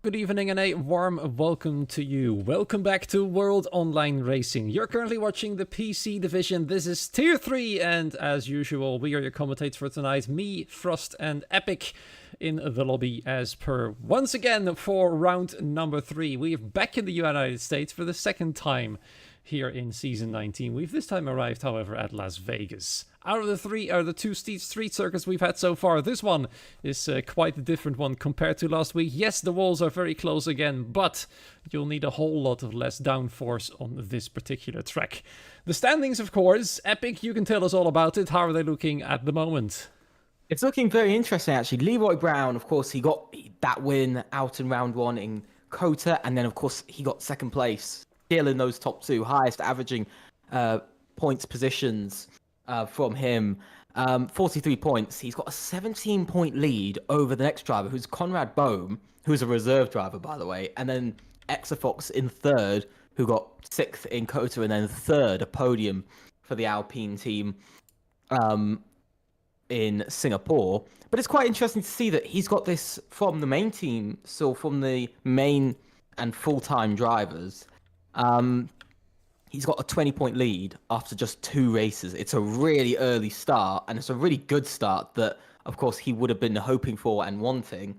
good evening, and a warm welcome to you. Welcome back to World Online Racing. You're currently watching the PC division. This is Tier 3, and as usual, we are your commentators for tonight. Me, Frost, and Epic in the lobby as per. Once again, for round number 3. We're back in the United States for the second time here in Season 19. We've this time arrived, however, at Las Vegas. Out of the two street circuits we've had so far, this one is quite a different one compared to last week. Yes, the walls are very close again, but you'll need a whole lot of less downforce on this particular track. The standings, of course. Epic, you can tell us all about it. How are they looking at the moment? It's looking very interesting, actually. Leroy Brown, of course, he got that win out in round 1 in Kota, and then, of course, he got second place, still in those top 2, highest averaging points positions from him. 43 points. He's got a 17-point lead over the next driver, who's Conrad Bohm, who's a reserve driver, by the way, and then Exafox in third, who got 6th in Kota, and then third, a podium for the Alpine team in Singapore. But it's quite interesting to see that he's got this from the main team, so from the main and full-time drivers. He's got a 20-point lead after just 2 races. It's a really early start, and it's a really good start that, of course, he would have been hoping for and wanting.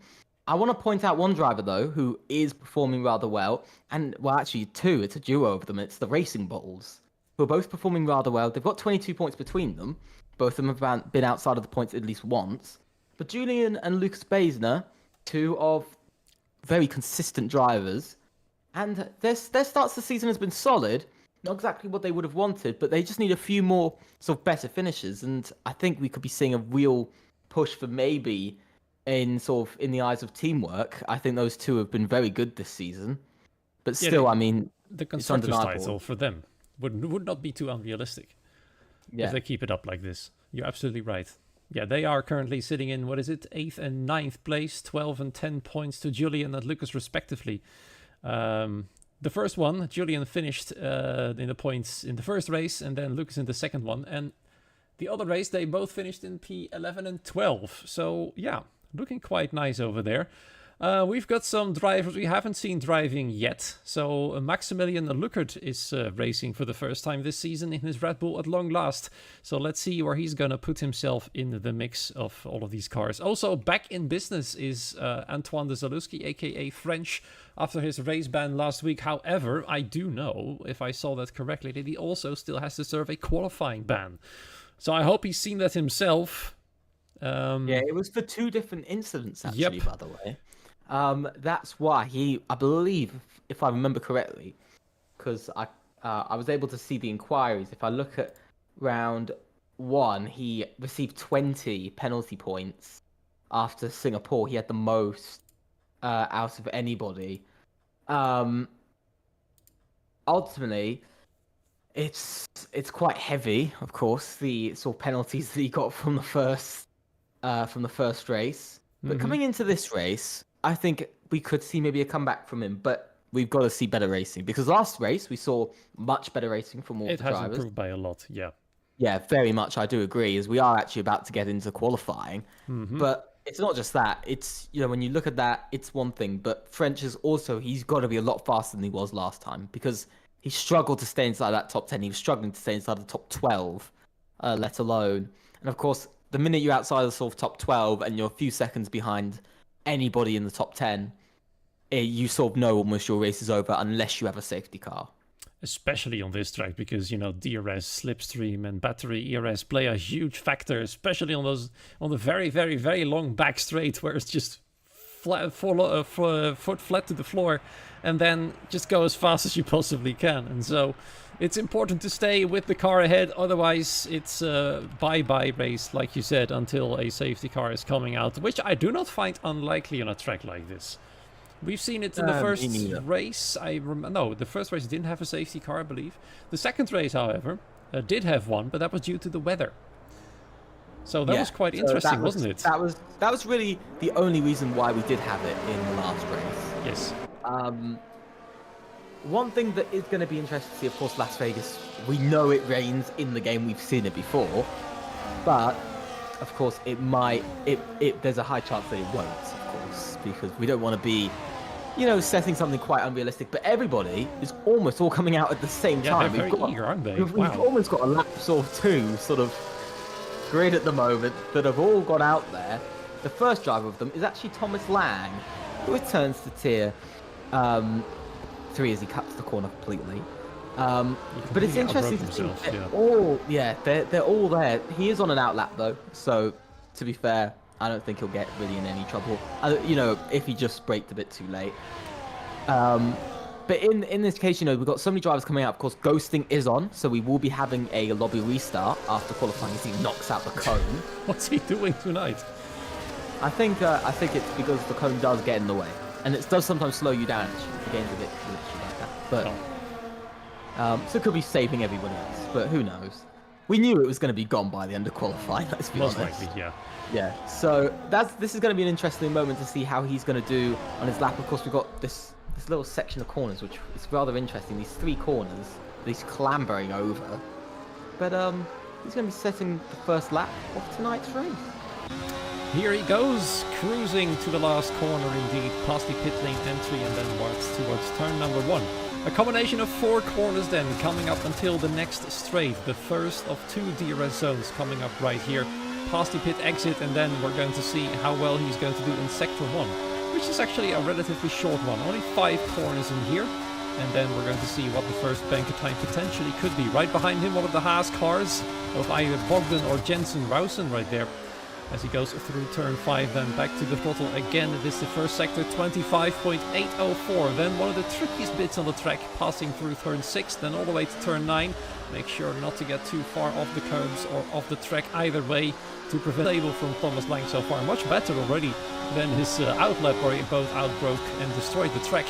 I want to point out one driver, though, who is performing rather well, and, well, actually 2. It's a duo of them. It's the Racing Bulls, who are both performing rather well. They've got 22 points between them. Both of them have been outside of the points at least once. But Julian and Lucas Baisner, 2 of very consistent drivers, and their starts the season has been solid. Not exactly what they would have wanted, but they just need a few more sort of better finishes, and I think we could be seeing a real push for maybe in the eyes of teamwork. I think those 2 have been very good this season, but still, I mean, the constructors' title for them would not be too unrealistic if they keep it up like this. You're absolutely right. Yeah, they are currently sitting in, 8th and 9th place, 12 and 10 points to Julian and Lucas respectively. The first one, Julian finished in the points in the first race, and then Lucas in the second one. And the other race, they both finished in P11 and 12. So, yeah, looking quite nice over there. We've got some drivers we haven't seen driving yet. So Maximilian Luckert is racing for the first time this season in his Red Bull at long last. So let's see where he's going to put himself in the mix of all of these cars. Also back in business is Antoine de Zalewski, aka French, after his race ban last week. However, I do know, if I saw that correctly, that he also still has to serve a qualifying ban. So I hope he's seen that himself. Yeah, it was for 2 different incidents, actually, Yep. by the way. That's why I believe, if I remember correctly, because I was able to see the inquiries. If I look at round 1, he received 20 penalty points after Singapore. He had the most out of anybody. Ultimately, it's quite heavy, of course, the sort of penalties that he got from the first race. But coming into this race, I think we could see maybe a comeback from him, but we've got to see better racing, because last race we saw much better racing from all the drivers. It has improved by a lot, yeah. Yeah, very much. I do agree, as we are actually about to get into qualifying. But it's not just that. It's, when you look at that, it's one thing. But French is also, he's got to be a lot faster than he was last time, because he struggled to stay inside that top 10. He was struggling to stay inside the top 12, let alone. And of course, the minute you're outside the sort of top 12 and you're a few seconds behind anybody in the top 10, you sort of know almost your race is over unless you have a safety car. Especially on this track, because DRS, slipstream, and battery ERS play a huge factor, especially on the very, very, very long back straight where it's just foot flat to the floor, and then just go as fast as you possibly can. And so it's important to stay with the car ahead, otherwise it's a bye-bye race, like you said, until a safety car is coming out, which I do not find unlikely on a track like this. We've seen it in the first race. No, the first race didn't have a safety car, I believe. The second race, however, did have one, but that was due to the weather. So that was quite interesting, wasn't it? That was really the only reason why we did have it in the last race. Yes. One thing that is going to be interesting to see, of course, Las Vegas, we know it rains in the game, we've seen it before, but of course there's a high chance that it won't, of course, because we don't want to be setting something quite unrealistic. But everybody is almost all coming out at the same time. They're very eager, aren't they? We've almost got a lap or two sort of grid at the moment that have all got out there. The first driver of them is actually Thomas Lang, who returns to tier 3 as he cuts the corner completely. But it's interesting to see they're all there. He is on an outlap though, so to be fair, I don't think he'll get really in any trouble. If he just braked a bit too late. But in this case, we've got so many drivers coming out. Of course, ghosting is on, so we will be having a lobby restart after qualifying as he knocks out the cone. What's he doing tonight? I think it's because the cone does get in the way, and it does sometimes slow you down. The game's a bit glitchy like that, but so it could be saving everybody else. But who knows? We knew it was going to be gone by the end of qualifying. Let's be honest. Most likely, yeah. Yeah. So this is going to be an interesting moment to see how he's going to do on his lap. Of course, we've got this little section of corners, which is rather interesting. These 3 corners, he's clambering over. But he's going to be setting the first lap of tonight's race. Here he goes, cruising to the last corner indeed, past the pit lane entry and then towards turn number 1. A combination of 4 corners then, coming up until the next straight, the first of 2 DRS zones coming up right here, past the pit exit, and then we're going to see how well he's going to do in sector 1, which is actually a relatively short one, only 5 corners in here. And then we're going to see what the first banker time potentially could be. Right behind him, one of the Haas cars of either Bogdan or Jensen Rausen right there. As he goes through turn 5, then back to the throttle again. This is the first sector, 25.804. Then one of the trickiest bits on the track, passing through turn 6, then all the way to turn 9. Make sure not to get too far off the curbs or off the track either way to prevent table from Thomas Lang so far. Much better already than his outlap where he both outbroke and destroyed the track.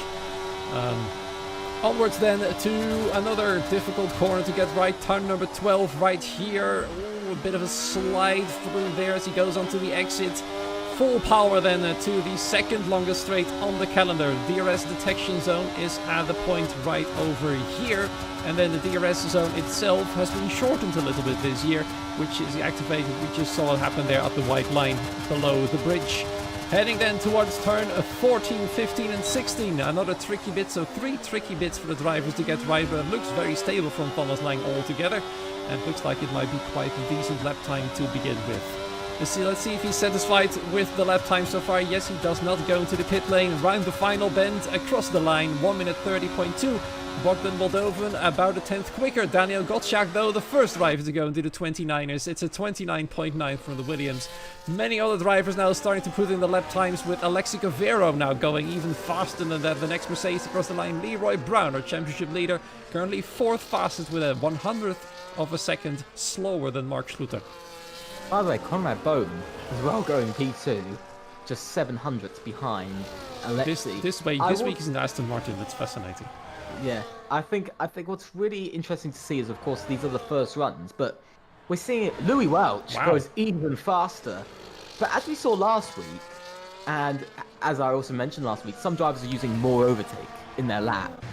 Onwards then to another difficult corner to get right. Turn number 12 right here. Ooh, a bit of a slide through there as he goes onto the exit. Full power then to the second longest straight on the calendar. DRS detection zone is at the point right over here. And then the DRS zone itself has been shortened a little bit this year, which is activated. We just saw it happen there at the white line below the bridge. Heading then towards turn 14, 15 and 16. Another tricky bit, so 3 tricky bits for the drivers to get right, but it looks very stable from Thomas Lang altogether. And looks like it might be quite a decent lap time to begin with. Let's see if he's satisfied with the lap time so far. Yes, he does not go into the pit lane. Round the final bend, across the line, 1 minute 30.2. Bogdan Moldovan about a tenth quicker. Daniel Gottschalk, though, the first driver to go into the 29ers. It's a 29.9 from the Williams. Many other drivers now starting to put in the lap times, with Alexi Cavero now going even faster than that. The next Mercedes across the line, Leroy Brown, our championship leader, currently 4th fastest with a 100th of a second slower than Mark Schluter. By the way, Conrad Bone as well going P2, just 700ths behind Alexi. This week is an Aston Martin. That's fascinating. Yeah, I think what's really interesting to see is, of course, these are the first runs, but we're seeing it. Louis Welch goes even faster. But as we saw last week, and as I also mentioned last week, some drivers are using more overtake in their lap,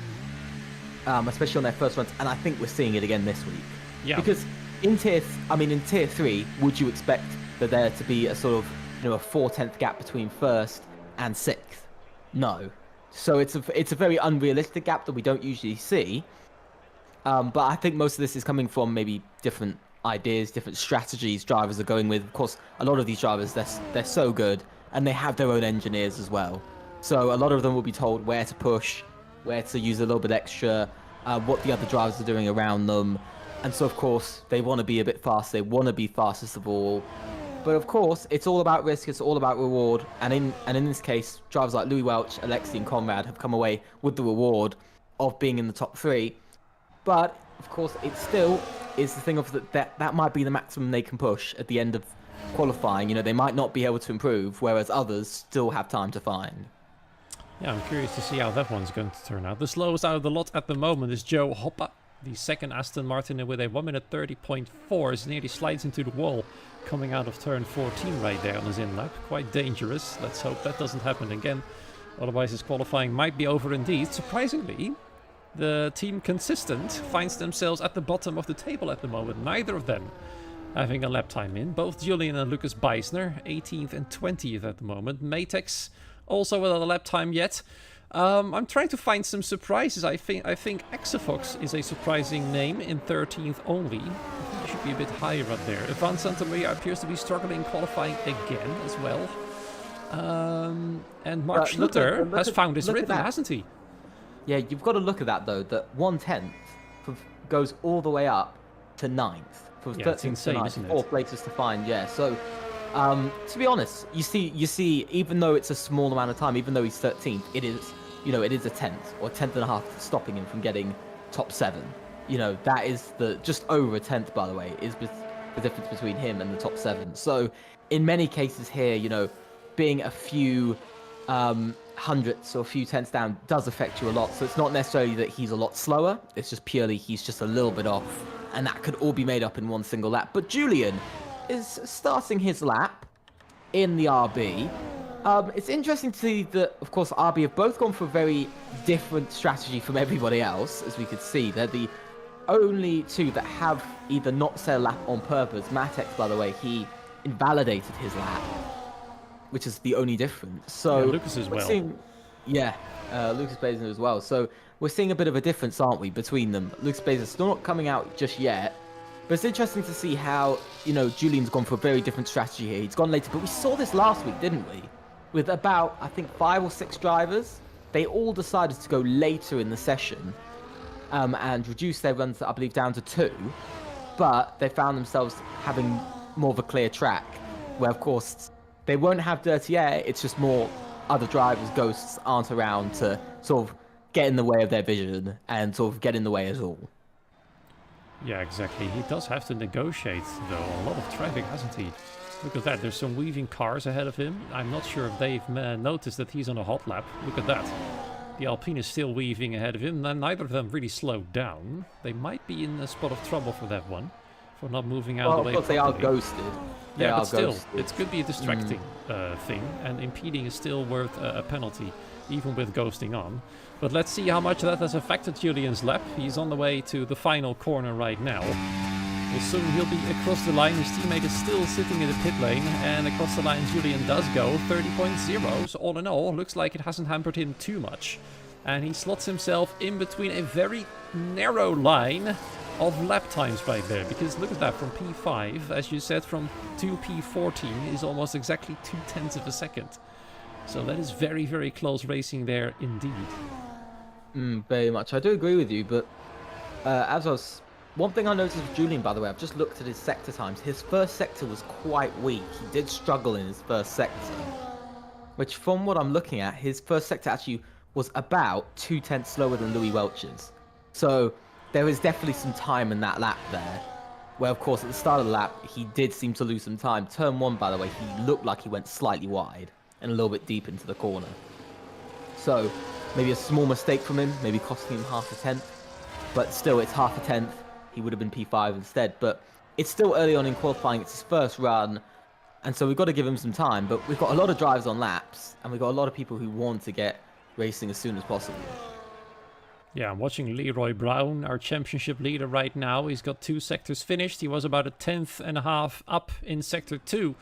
especially on their first runs, and I think we're seeing it again this week. Yeah. Because in tier 3, would you expect that there to be a sort of a 4/10 gap between first and 6th? No. So it's a very unrealistic gap that we don't usually see. But I think most of this is coming from maybe different ideas, different strategies drivers are going with. Of course, a lot of these drivers, they're so good, and they have their own engineers as well. So a lot of them will be told where to push, where to use a little bit extra, what the other drivers are doing around them. And so, of course, they want to be a bit fast. They want to be fastest of all. But of course, it's all about risk, it's all about reward, and in this case, drivers like Louis Welch, Alexi and Conrad have come away with the reward of being in the top 3. But, of course, it still is the thing of that might be the maximum they can push at the end of qualifying. They might not be able to improve, whereas others still have time to find. Yeah, I'm curious to see how that one's going to turn out. The slowest out of the lot at the moment is Joe Hoppa, the second Aston Martin, with a 1 minute 30.4, as nearly slides into the wall coming out of turn 14 right there on his in-lap. Quite dangerous. Let's hope that doesn't happen again. Otherwise his qualifying might be over indeed. Surprisingly, the team Consistent finds themselves at the bottom of the table at the moment. Neither of them having a lap time in. Both Julian and Lucas Beisner, 18th and 20th at the moment. Matex also without a lap time yet. I'm trying to find some surprises. I think Exafox is a surprising name in 13th only. I think he should be a bit higher up there. Ivan Santamaria appears to be struggling qualifying again as well. And Mark Schluter has found his rhythm, hasn't he? Yeah, you've got to look at that though. That 1/10 goes all the way up to 9th. For 13th to 9th, 4 places to find. Yeah, so to be honest, you see, even though it's a small amount of time, even though he's 13th, it is a 10th or 10th and a half stopping him from getting top 7. That is just over a 10th, by the way, is the difference between him and the top 7. So in many cases here, being a few hundredths or a few tenths down does affect you a lot. So it's not necessarily that he's a lot slower. It's just purely he's just a little bit off, and that could all be made up in one single lap. But Julian is starting his lap in the RB. It's interesting to see that, of course, RB have both gone for a very different strategy from everybody else, as we could see. They're the only two that have either not set a lap on purpose. Matex, by the way, he invalidated his lap, which is the only difference. So yeah, Lucas as well. Lucas Blazer as well. So we're seeing a bit of a difference, aren't we, between them? Lucas Blazer still not coming out just yet. But it's interesting to see how, Julian's gone for a very different strategy here. He's gone later, but we saw this last week, didn't we? With about, I think, 5 or 6 drivers. They all decided to go later in the session and reduce their runs, I believe, down to 2. But they found themselves having more of a clear track, where, of course, they won't have dirty air. It's just more other drivers, ghosts, aren't around to sort of get in the way of their vision and sort of get in the way as all. Yeah, exactly. He does have to negotiate, though, a lot of traffic, hasn't he? Look at that. There's some weaving cars ahead of him. I'm not sure if they've noticed that he's on a hot lap. Look at that. The Alpine is still weaving ahead of him, and neither of them really slowed down. They might be in a spot of trouble for that one, for not moving out of the way. Well, of course, they are ghosted. But still, it could be a distracting thing, and impeding is still worth a penalty, even with ghosting on. But let's see how much that has affected Julian's lap. He's on the way to the final corner right now. Well, soon he'll be across the line. His teammate is still sitting in the pit lane, and across the line Julian does go 30.0. So all in all, looks like it hasn't hampered him too much. And he slots himself in between a very narrow line of lap times right there, because look at that, from P5, as you said, from to P14 is almost exactly 0.2 of a second. So that is very, very close racing there indeed. Very much. I do agree with you, but one thing I noticed with Julian, by the way, I've just looked at his sector times. His first sector was quite weak. He did struggle in his first sector, which from what I'm looking at, his first sector actually was about 0.2 slower than Louis Welch's. So there is definitely some time in that lap there, where of course at the start of the lap he did seem to lose some time. Turn 1, by the way, he looked like he went slightly wide and a little bit deep into the corner. So maybe a small mistake from him, maybe costing him half a tenth, but still it's half a tenth. He would have been P5 instead, but it's still early on in qualifying. It's his first run, and so we've got to give him some time. But we've got a lot of drives on laps, and we've got a lot of people who want to get racing as soon as possible. Yeah, I'm watching Leroy Brown, our championship leader right now. He's got 2 sectors finished. He was about a 10.5 up in sector 2,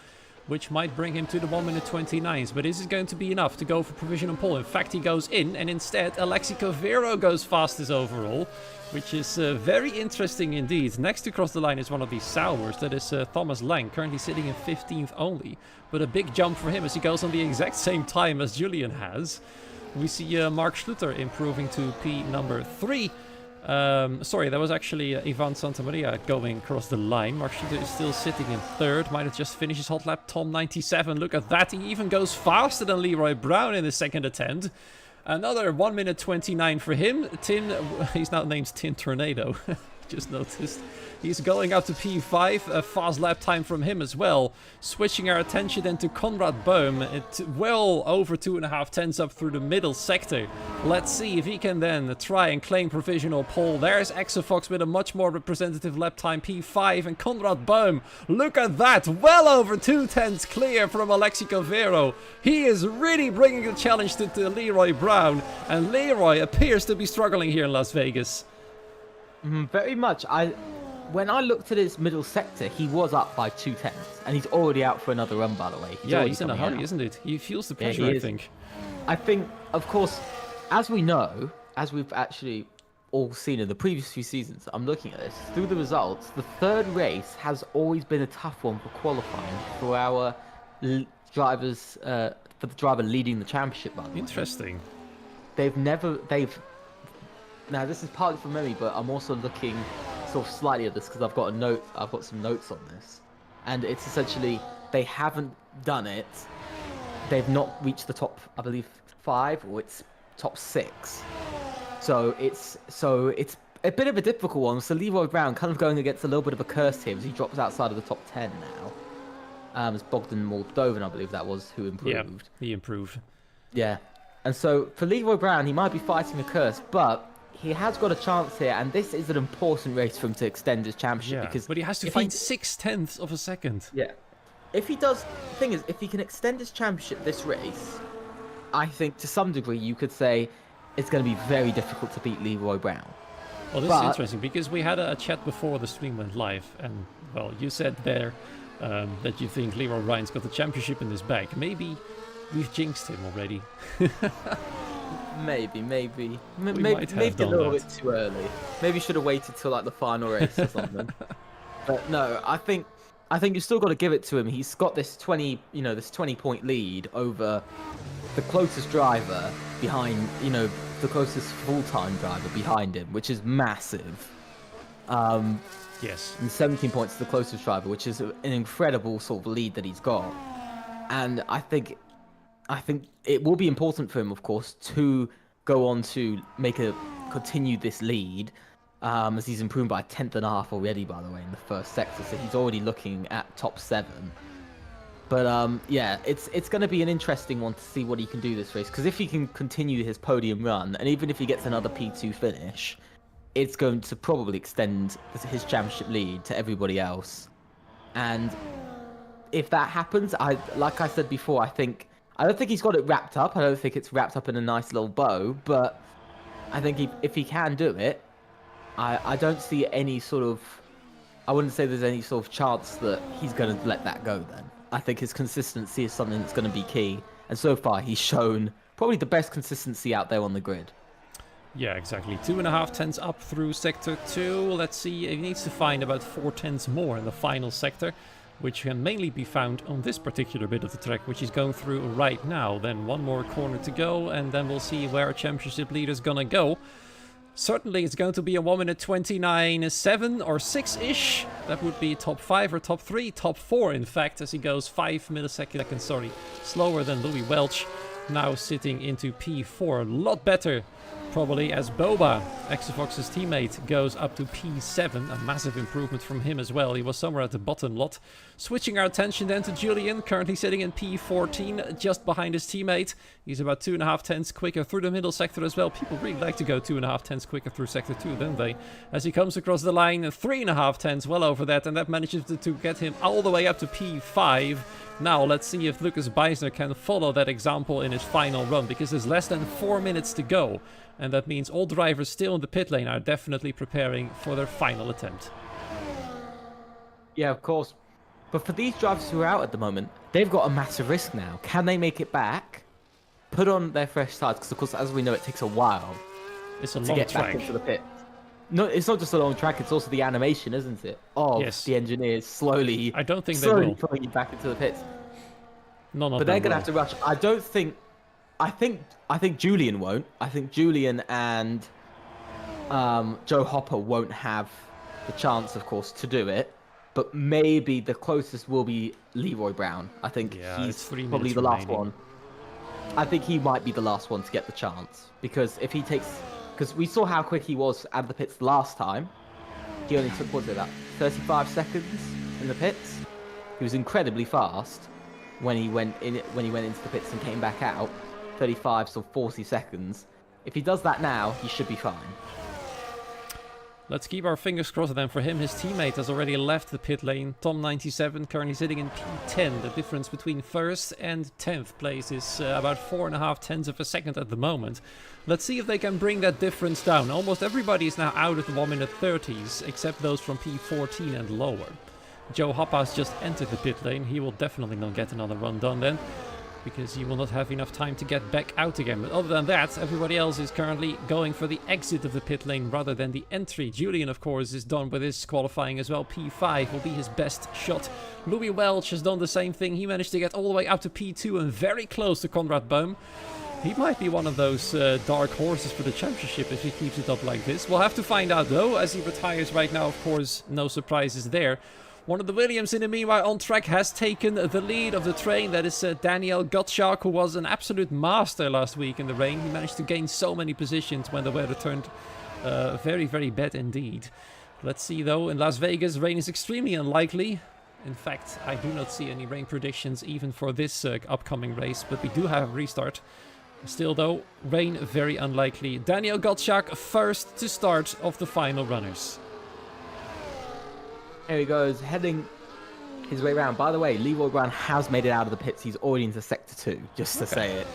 which might bring him to the 1 minute 29s. But is it going to be enough to go for provisional pole? In fact, he goes in, and instead Alexi Cavero goes fastest overall, which is very interesting indeed. Next to cross the line is one of these sours. That is Thomas Lang, currently sitting in 15th only. But a big jump for him as he goes on the exact same time as Julian has. We see Mark Schluter improving to P number 3. Sorry, that was actually Ivan Santamaria going across the line. Mark Schluter is still sitting in 3rd. Might have just finished his hot lap. Tom 97. Look at that. He even goes faster than Leroy Brown in his second attempt. Another 1 minute 29 for him. He's now named Tin Tornado. Just noticed. He's going up to P5, a fast lap time from him as well. Switching our attention then to Konrad Bohm. It's well over 2.5 tenths up through the middle sector. Let's see if he can then try and claim provisional pole. There's Exafox with a much more representative lap time, P5, and Konrad Bohm. Look at that, well over 2 tenths clear from Alexi Cavero. He is really bringing the challenge to Leroy Brown, and Leroy appears to be struggling here in Las Vegas. Very much. When I looked at his middle sector, he was up by 2 tenths, and he's already out for another run, by the way. He's in a hurry, isn't it? He feels the pressure, I think. I think, of course, as we know, as we've actually all seen in the previous few seasons, I'm looking at this, through the results, the third race has always been a tough one for qualifying for our drivers, for the driver leading the championship, by the way. Interesting. Now this is partly from memory, but I'm also looking sort of slightly at this because I've got some notes on this. And it's essentially, they haven't done it. They've not reached the top, I believe, 5, or it's top 6. So it's a bit of a difficult one. So Leroy Brown kind of going against a little bit of a curse here as he drops outside of the top 10 now. It's Bogdan Moldovan, I believe that was, who improved. Yeah, he improved. Yeah. And so for Leroy Brown, he might be fighting a curse, but he has got a chance here, and this is an important race for him to extend his championship. Because but he has to fight 0.6 of a second. Yeah. If he does, the thing is, if he can extend his championship this race, I think to some degree you could say it's going to be very difficult to beat Leroy Brown. Well, this is interesting because we had a chat before the stream went live, and well, you said there that you think Leroy Brown's got the championship in his bag. Maybe we've jinxed him already. Maybe a little bit too early. Maybe should have waited till like the final race or something. But no, I think you've still got to give it to him. He's got this 20-point lead over the closest driver behind, the closest full-time driver behind him, which is massive. Yes. And 17 points to the closest driver, which is an incredible sort of lead that he's got. And I think it will be important for him, of course, to go on to continue this lead, as he's improved by 1/10.5 already, by the way, in the first sector. So he's already looking at top 7. But yeah, it's going to be an interesting one to see what he can do this race, because if he can continue his podium run, and even if he gets another P2 finish, it's going to probably extend his championship lead to everybody else. And if that happens, like I said before, I don't think he's got it wrapped up. I don't think it's wrapped up in a nice little bow, but I think if he can do it, I don't see any sort of... I wouldn't say there's any sort of chance that he's going to let that go then. I think his consistency is something that's going to be key. And so far, he's shown probably the best consistency out there on the grid. Yeah, exactly. 2.5 tenths up through Sector 2. Let's see, he needs to find about 4 tenths more in the final sector, which can mainly be found on this particular bit of the track, which he's going through right now. Then one more corner to go, and then we'll see where our championship leader is gonna go. Certainly it's going to be a 1 minute 29.7 or 6-ish. That would be top 5 or top 3, top 4 in fact, as he goes 5 milliseconds, slower than Louis Welch. Now sitting into P4, a lot better probably as Boba, Exofox's teammate, goes up to P7, a massive improvement from him as well. He was somewhere at the bottom lot. Switching our attention then to Julian, currently sitting in P14, just behind his teammate. He's about 2.5 tenths quicker through the middle sector as well. People really like to go 2.5 tenths quicker through sector 2, don't they? As he comes across the line, 3.5 tenths, well over that, and that manages to get him all the way up to P5. Now let's see if Lucas Beisner can follow that example in his final run, because there's less than 4 minutes to go. And that means all drivers still in the pit lane are definitely preparing for their final attempt. Yeah, of course. But for these drivers who are out at the moment, they've got a massive risk now. Can they make it back? Put on their fresh tires, because of course, as we know, it takes a while to get back into the pit. No, it's not just a long track, it's also the animation, isn't it? Of the engineers slowly... I don't think they will. Putting you back into the pits. None of them But they're going to will. have to rush. I think Julian won't. I think Julian and Joe Hopper won't have the chance, of course, to do it. But maybe the closest will be Leroy Brown. I think he's probably the last one. I think he might be the last one to get the chance. Because if he takes... Because we saw how quick he was out of the pits last time. He only took, what was it, about 35 seconds in the pits. He was incredibly fast when he went into the pits and came back out. 35 to 40 seconds. If he does that now, he should be fine. Let's keep our fingers crossed then for him. His teammate has already left the pit lane. Tom97 currently sitting in P10. The difference between 1st and 10th place is about 4.5 tenths of a second at the moment. Let's see if they can bring that difference down. Almost everybody is now out of the 1 minute 30s, except those from P14 and lower. Joe Hoppa's just entered the pit lane. He will definitely not get another run done then. because he will not have enough time to get back out again. But other than that, everybody else is currently going for the exit of the pit lane rather than the entry. Julian, of course, is done with his qualifying as well. P5 will be his best shot. Louis Welch has done the same thing. He managed to get all the way up to P2 and very close to Konrad Bohm. He might be one of those dark horses for the championship if he keeps it up like this. We'll have to find out though, as he retires right now. Of course, no surprises there. One of the Williams in the meanwhile on track has taken the lead of the train. That is Daniel Gottschalk, who was an absolute master last week in the rain. He managed to gain so many positions when the weather turned very, very bad indeed. Let's see though, in Las Vegas, rain is extremely unlikely. In fact, I do not see any rain predictions even for this upcoming race, but we do have a restart. Still though, rain very unlikely. Daniel Gottschalk first to start of the final runners. Here he goes, heading his way around. By the way, Leroy Brown has made it out of the pits. He's already into Sector 2, just to say it.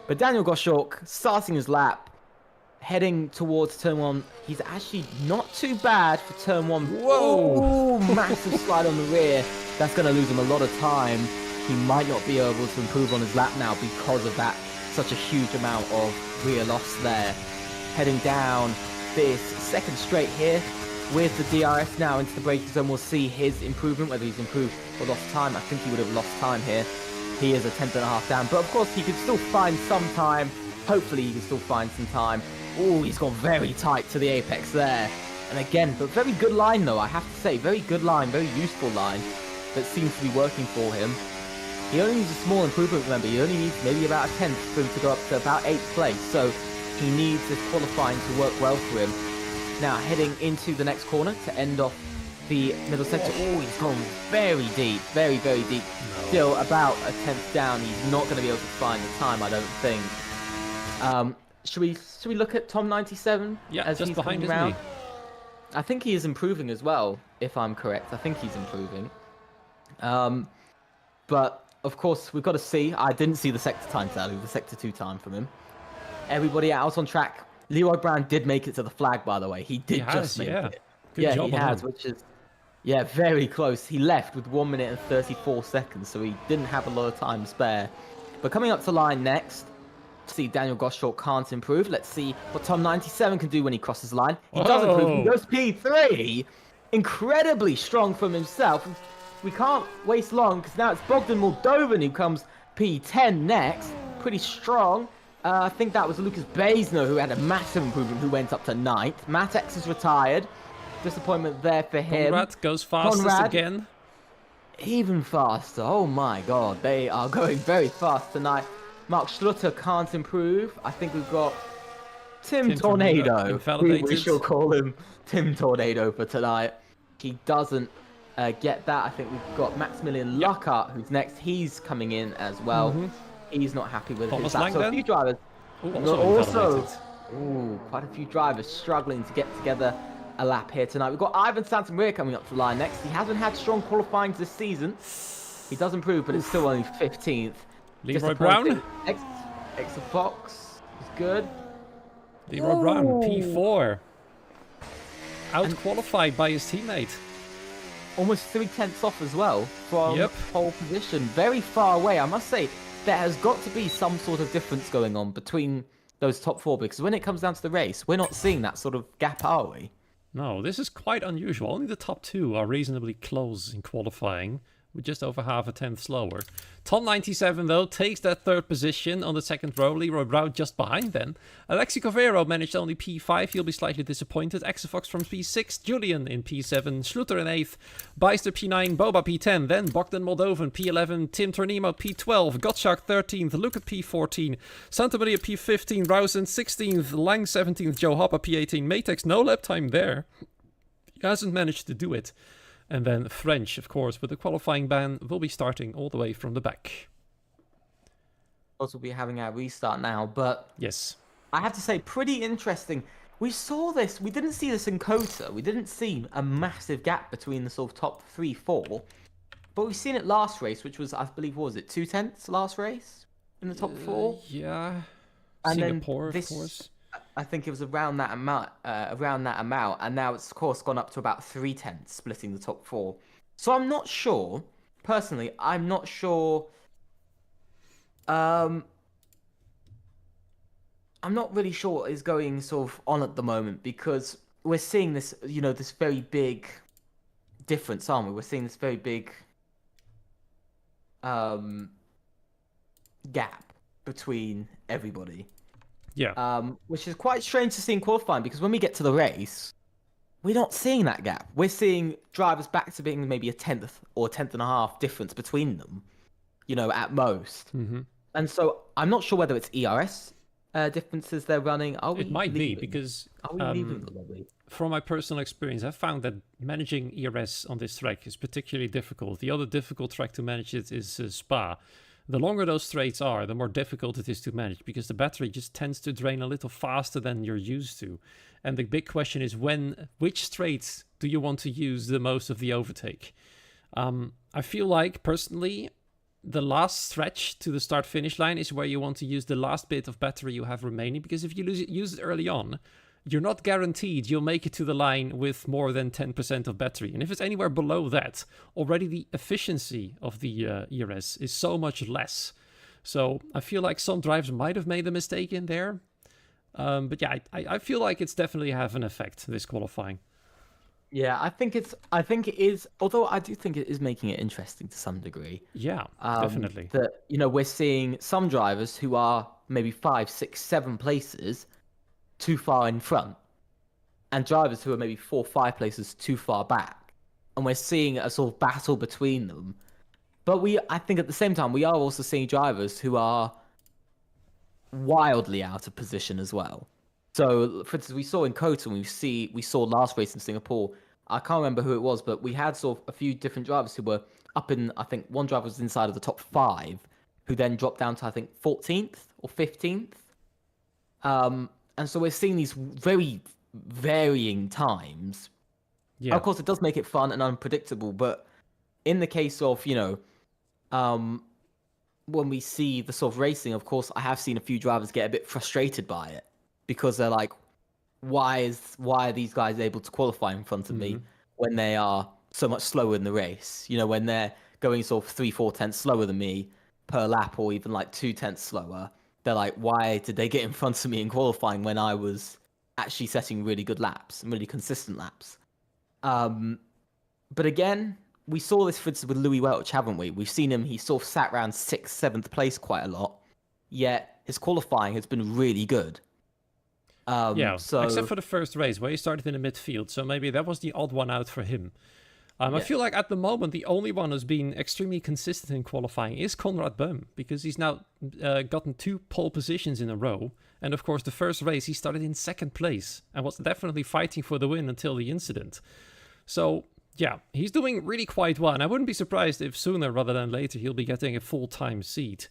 But Daniel Gottschalk, starting his lap, heading towards Turn 1. He's actually not too bad for Turn 1. Whoa! Massive slide on the rear. That's going to lose him a lot of time. He might not be able to improve on his lap now because of that. Such a huge amount of rear loss there. Heading down this second straight here. With the DRS now into the braking zone, we'll see his improvement, whether he's improved or lost time. I think he would have lost time here. He is a 10th.5 down, but of course he could still find some time. Hopefully he can still find some time. Oh, he's gone very tight to the apex there. And again, but very good line though, I have to say. Very good line, very useful line that seems to be working for him. He only needs a small improvement, remember. He only needs maybe about a 10th for him to go up to about 8th place. So he needs this qualifying to work well for him. Now heading into the next corner to end off the middle sector. Oh, he's gone very deep, very, very deep. No. Still about a 10th down. He's not going to be able to find the time, I don't think. Should we look at Tom 97? Yeah, as just he's behind around? me. I think he is improving as well, if I'm correct. I think he's improving. But of course, we've got to see. I didn't see the sector time tally, the sector 2 time from him. Everybody else on track. Leroy Brown did make it to the flag, by the way. He did just make it. Good job he has, which is very close. He left with 1 minute and 34 seconds, so he didn't have a lot of time to spare. But coming up to line next, see Daniel Gottschalk can't improve. Let's see what Tom 97 can do when he crosses the line. He does improve. He goes P3. Incredibly strong from himself. We can't waste long because now it's Bogdan Moldovan who comes P10 next. Pretty strong. I think that was Lucas Baisner who had a massive improvement, who went up to 9th. Matex is retired. Disappointment there for him. Konrad goes fastest again. Even faster. Oh my god, they are going very fast tonight. Mark Schlutter can't improve. I think we've got Tim Tornado. We shall call him Tim Tornado for tonight. He doesn't get that. I think we've got Maximilian Lockhart who's next. He's coming in as well. He's not happy with his lap. So a few drivers quite a few drivers struggling to get together a lap here tonight. We've got Ivan Santamaria coming up to the line next. He hasn't had strong qualifying this season. He does improve, but it's still only 15th. Leroy Brown. Extra Fox is good. Leroy Brown, P4. Out-qualified by his teammate. Almost 3/10 off as well from pole position. Very far away, I must say. There has got to be some sort of difference going on between those top 4, because when it comes down to the race, we're not seeing that sort of gap, are we? No, this is quite unusual. Only the top 2 are reasonably close in qualifying, with just over half a 10th slower. Tom 97, though, takes that 3rd position on the 2nd row. Leroy Brown just behind then. Alexi Covero managed only P5. He'll be slightly disappointed. Exafox from P6. Julian in P7. Schluter in 8th. Beister P9. Boba P10. Then Bogdan Moldovan P11. Tim Tornimo P12. Gottschalk 13th. Luca P14. Santa Maria P15. Rausen 16th. Lang 17th. Joe Hopper P18. Matex no lap time there. He hasn't managed to do it. And then French, of course, with the qualifying ban, will be starting all the way from the back. Also, we'll be having our restart now, but yes, I have to say, pretty interesting. We saw this. We didn't see this in Kota. We didn't see a massive gap between the sort of top 3, 4. But we've seen it last race, which was, I believe, what was it, 2/10 last race in the top 4? Yeah. And Singapore, then this, of course. I think it was around that amount, and now it's of course gone up to about 3/10, splitting the top 4. So I'm not sure, personally, I'm not sure Um, I'm not really sure what is going sort of on at the moment because we're seeing this, this very big difference, aren't we? We're seeing this very big um gap between everybody. Yeah. Which is quite strange to see in qualifying because when we get to the race, we're not seeing that gap. We're seeing drivers back to being maybe a tenth or a tenth and a half difference between them, at most. Mm-hmm. And so I'm not sure whether it's ERS differences they're running. It might be because Are we leaving the lobby? from my personal experience, I've found that managing ERS on this track is particularly difficult. The other difficult track to manage it is Spa. The longer those straights are, the more difficult it is to manage because the battery just tends to drain a little faster than you're used to. And the big question is which straights do you want to use the most of the overtake? I feel like, personally, the last stretch to the start-finish line is where you want to use the last bit of battery you have remaining, because if you use it early on, you're not guaranteed you'll make it to the line with more than 10% of battery. And if it's anywhere below that, already the efficiency of the ERS is so much less. So I feel like some drivers might have made a mistake in there. But yeah, I feel like it's definitely have an effect, this qualifying. Yeah, I think it is, although I do think it is making it interesting to some degree. Yeah, definitely. That, we're seeing some drivers who are maybe 5, 6, 7 places too far in front, and drivers who are maybe 4, 5 places too far back. And we're seeing a sort of battle between them. But I think at the same time, we are also seeing drivers who are wildly out of position as well. So, for instance, we saw in Kota, we saw last race in Singapore, I can't remember who it was, but we had sort of a few different drivers who were up in, I think one driver was inside of the top 5, who then dropped down to, I think, 14th or 15th. And so we're seeing these very varying times. Yeah. Of course, it does make it fun and unpredictable, but in the case of, when we see the sort of racing, of course, I have seen a few drivers get a bit frustrated by it because they're like, why are these guys able to qualify in front of me when they are so much slower in the race? When they're going sort of 3-4 tenths slower than me per lap, or even like 2 tenths slower. They're like, why did they get in front of me in qualifying when I was actually setting really good laps and really consistent laps? But again, we saw this, for instance, with Louis Welch, haven't we? We've seen him, he sort of sat around 6th, 7th place quite a lot, yet his qualifying has been really good. Except for the first race where he started in the midfield, so maybe that was the odd one out for him. I feel like at the moment the only one who's been extremely consistent in qualifying is Konrad Böhm, because he's now gotten 2 pole positions in a row. And of course, the first race he started in 2nd place and was definitely fighting for the win until the incident. So yeah, he's doing really quite well, and I wouldn't be surprised if sooner rather than later he'll be getting a full-time seat.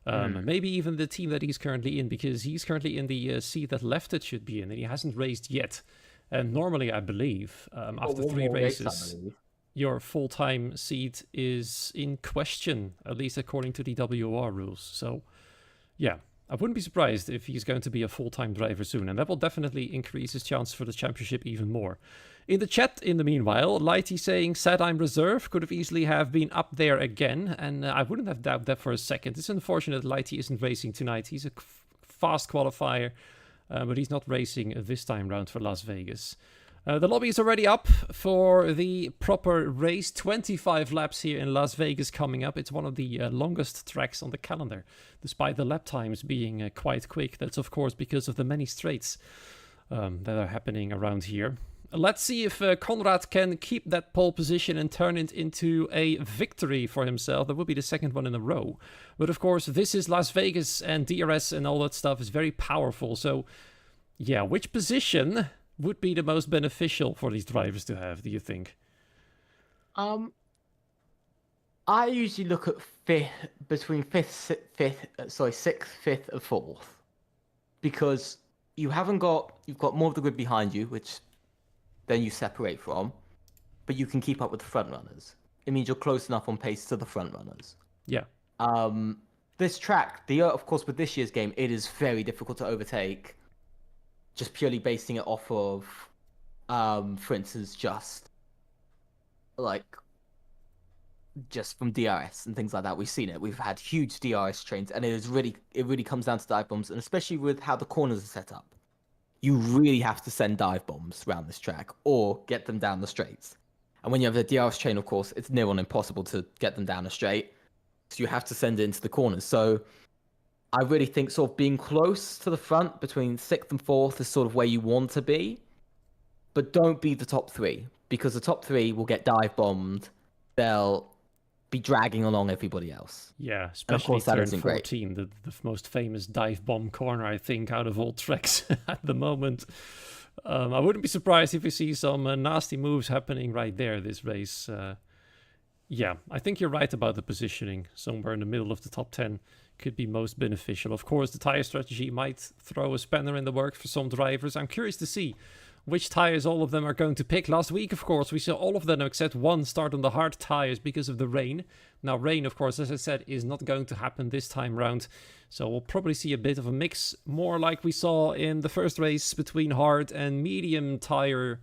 Maybe even the team that he's currently in, because he's currently in the seat that Lefted should be in, and he hasn't raced yet. And normally, I believe, after 3 races, your full-time seat is in question, at least according to the WOR rules. So, yeah, I wouldn't be surprised if he's going to be a full-time driver soon, and that will definitely increase his chance for the championship even more. In the chat, in the meanwhile, Lighty saying, "Said I'm reserve," could have easily have been up there again, and I wouldn't have doubted that for a second. It's unfortunate Lighty isn't racing tonight. He's a fast qualifier, but he's not racing this time round for Las Vegas. The lobby is already up for the proper race. 25 laps here in Las Vegas coming up. It's one of the longest tracks on the calendar, despite the lap times being quite quick. That's, of course, because of the many straights that are happening around here. Let's see if Konrad can keep that pole position and turn it into a victory for himself. That would be the 2nd one in a row. But of course, this is Las Vegas, and DRS and all that stuff is very powerful. So, yeah, which position would be the most beneficial for these drivers to have, do you think? I usually look at between 6th, 5th, and 4th, because you've got more of the grid behind you, which then you separate from, but you can keep up with the front runners. It means you're close enough on pace to the front runners. Yeah. This track, of course, with this year's game, it is very difficult to overtake, just purely basing it off of, for instance, just like just from DRS and things like that. We've seen it. We've had huge DRS trains, and it really comes down to dive bombs, and especially with how the corners are set up. You really have to send dive bombs around this track or get them down the straights. And when you have the DRS train, of course, it's near on impossible to get them down a straight. So you have to send it into the corners. So I really think sort of being close to the front between 6th and 4th is sort of where you want to be. But don't be the top 3, because the top 3 will get dive bombed. They'll be dragging along everybody else. Yeah, especially turn 14, the most famous dive bomb corner, I think, out of all tracks at the moment. I wouldn't be surprised if we see some nasty moves happening right there this race. Yeah, I think you're right about the positioning. Somewhere in the middle of the top 10 could be most beneficial. Of course, the tire strategy might throw a spanner in the works for some drivers. I'm curious to see which tires all of them are going to pick. Last week, of course, we saw all of them except one start on the hard tires because of the rain. Now, rain, of course, as I said, is not going to happen this time round. So we'll probably see a bit of a mix, more like we saw in the first race between hard and medium tire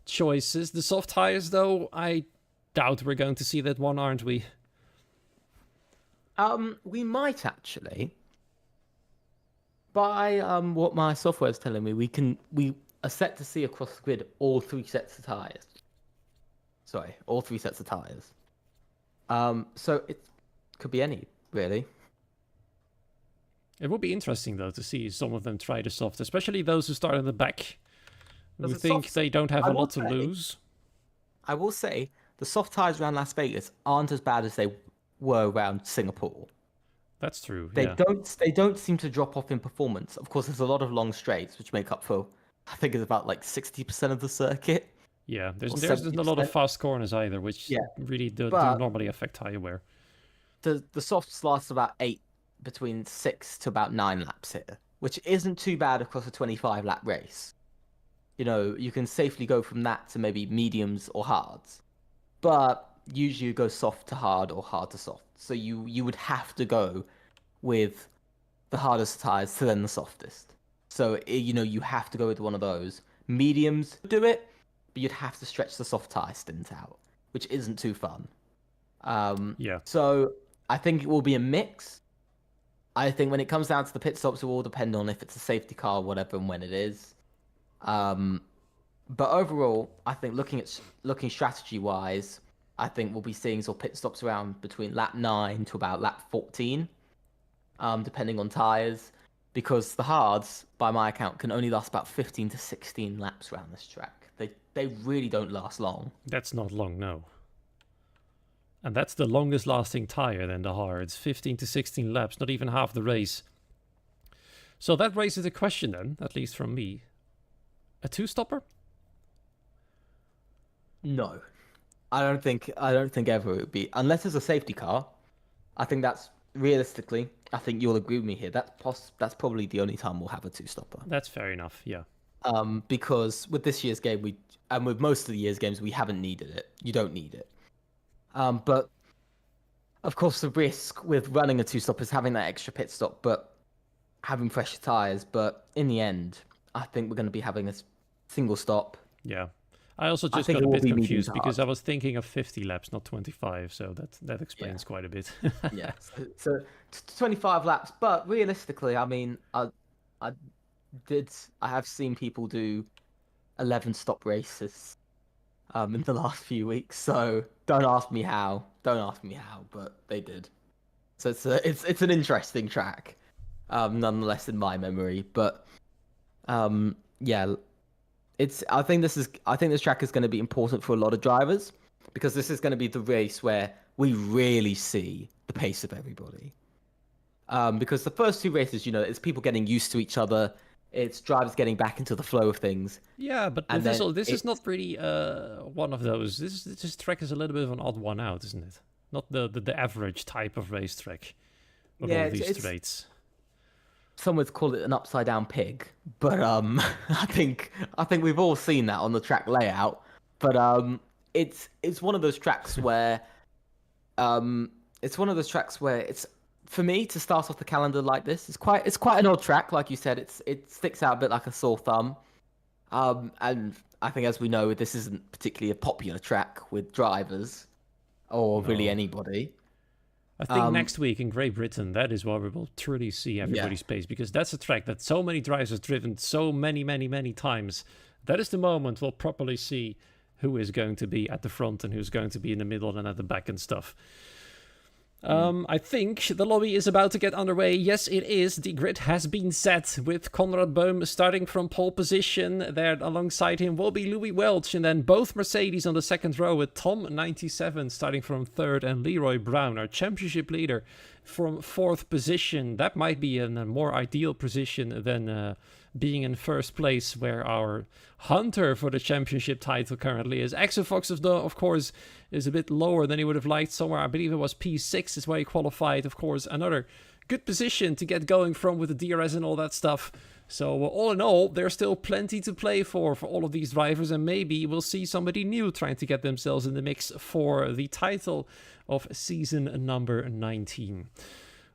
choices. The soft tires, though, I doubt we're going to see that one, aren't we? We might actually. By what my software is telling me, we are set to see across the grid all 3 sets of tires. Sorry, all 3 sets of tires. So it could be any, really. It would be interesting, though, to see some of them try the soft, especially those who start in the back, who think they don't have a lot to lose. I will say, the soft tires around Las Vegas aren't as bad as they were around Singapore. That's true. They don't seem to drop off in performance. Of course, there's a lot of long straights, which make up for, I think it's about like 60% of the circuit. Yeah, there's a lot of fast corners either, which really do normally affect tire wear. The softs last about between 6 to about 9 laps here, which isn't too bad across a 25-lap race. You know, you can safely go from that to maybe mediums or hards. But usually you go soft to hard or hard to soft. So you would have to go with the hardest tires to then the softest. So, you know, you have to go with one of those. Mediums do it, but you'd have to stretch the soft tire stint out, which isn't too fun. So I think it will be a mix. I think when it comes down to the pit stops, it will all depend on if it's a safety car or whatever and when it is. But overall, I think looking strategy-wise, I think we'll be seeing sort of pit stops around between lap 9 to about lap 14, depending on tyres, because the hards, by my account, can only last about 15 to 16 laps around this track. They really don't last long. That's not long, no. And that's the longest lasting tyre than the hards, 15 to 16 laps, not even half the race. So that raises a question then, at least from me. A two-stopper? No. I don't think ever it would be, unless it's a safety car. I think that's realistically, I think you'll agree with me here. That's probably the only time we'll have a two-stopper. That's fair enough, yeah. Because with this year's game, and with most of the year's games, we haven't needed it. You don't need it. But of course, the risk with running a two-stop is having that extra pit stop, but having fresher tires. But in the end, I think we're going to be having a single stop. Yeah. I also just got a bit confused because I was thinking of 50 laps, not 25. So that explains quite a bit. Yeah. So 25 laps, but realistically, I mean, I have seen people do 11 stop races in the last few weeks. So don't ask me how, but they did. So it's an interesting track, nonetheless in my memory. But yeah. I think this track is going to be important for a lot of drivers because this is going to be the race where we really see the pace of everybody. Because the first 2 races, you know, it's people getting used to each other. It's drivers getting back into the flow of things. Yeah, but this is not really one of those. This track is a little bit of an odd one out, isn't it? Not the average type of racetrack with all these straights. Some would call it an upside down pig, but I think we've all seen that on the track layout. But it's one of those tracks where it's for me to start off the calendar like this. It's quite an odd track, like you said. It sticks out a bit like a sore thumb. And I think, as we know, this isn't particularly a popular track with drivers. or No. really anybody. I think next week in Great Britain, that is where we will truly see everybody's pace, because that's a track that so many drivers have driven so many, many, many times. That is the moment we'll properly see who is going to be at the front and who's going to be in the middle and at the back and stuff. I think the lobby is about to get underway. Yes, it is. The grid has been set with Konrad Bohm starting from pole position. There alongside him will be Louis Welch, and then both Mercedes on the second row with Tom 97 starting from third and Leroy Brown, our championship leader, from fourth position. That might be a more ideal position than being in first place, where our hunter for the championship title currently is. Exofox, of course, is a bit lower than he would have liked. Somewhere, I believe it was P6 is where he qualified. Of course, another good position to get going from with the DRS and all that stuff. So all in all, there's still plenty to play for all of these drivers, and maybe we'll see somebody new trying to get themselves in the mix for the title of season number 19.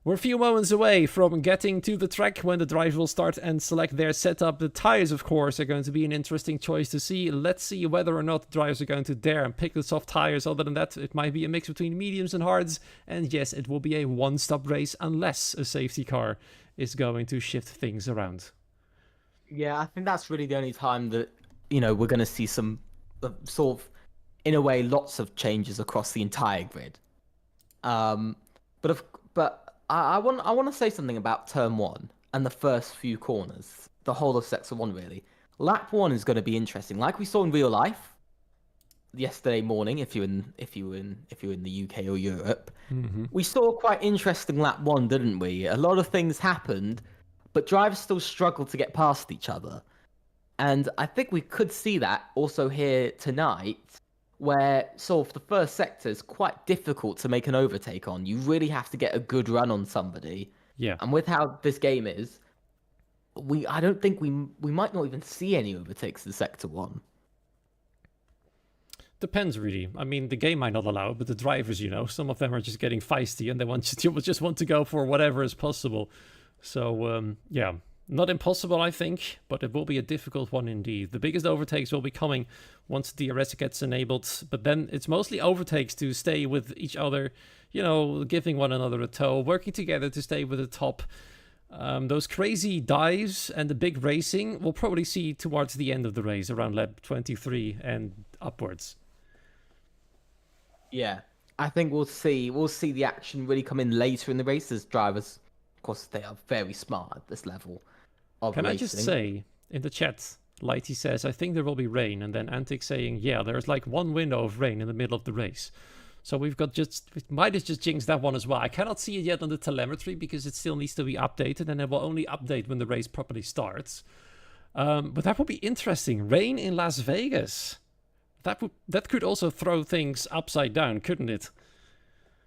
We're a few moments away from getting to the track when the drivers will start and select their setup. The tires, of course, are going to be an interesting choice to see. Let's see whether or not the drivers are going to dare and pick the soft tires. Other than that, it might be a mix between mediums and hards. And yes, it will be a one-stop race unless a safety car is going to shift things around. Yeah, I think that's really the only time that, we're going to see some sort of, in a way, lots of changes across the entire grid. But I want to say something about turn 1 and the first few corners, the whole of sector 1 really. Lap 1 is going to be interesting, like we saw in real life yesterday morning. If you were in the UK or Europe, we saw quite interesting lap 1, didn't we? A lot of things happened, but drivers still struggled to get past each other, and I think we could see that also here tonight, where sort of the first sector is quite difficult to make an overtake on. You really have to get a good run on somebody. Yeah. And with how this game is, I don't think we might not even see any overtakes in sector 1. Depends, really. I mean, the game might not allow it, but the drivers, some of them are just getting feisty and they just want to go for whatever is possible. So, yeah. Not impossible, I think, but it will be a difficult one indeed. The biggest overtakes will be coming once DRS gets enabled, but then it's mostly overtakes to stay with each other, giving one another a tow, working together to stay with the top. Those crazy dives and the big racing we'll probably see towards the end of the race, around lap 23 and upwards. Yeah, I think we'll see the action really come in later in the race as drivers, of course, they are very smart at this level. Can I just say, in the chat, Lighty says, I think there will be rain, and then Antic saying, yeah, there's like one window of rain in the middle of the race. So we might have just jinxed that one as well. I cannot see it yet on the telemetry because it still needs to be updated, and it will only update when the race properly starts. But that would be interesting. Rain in Las Vegas. That could also throw things upside down, couldn't it?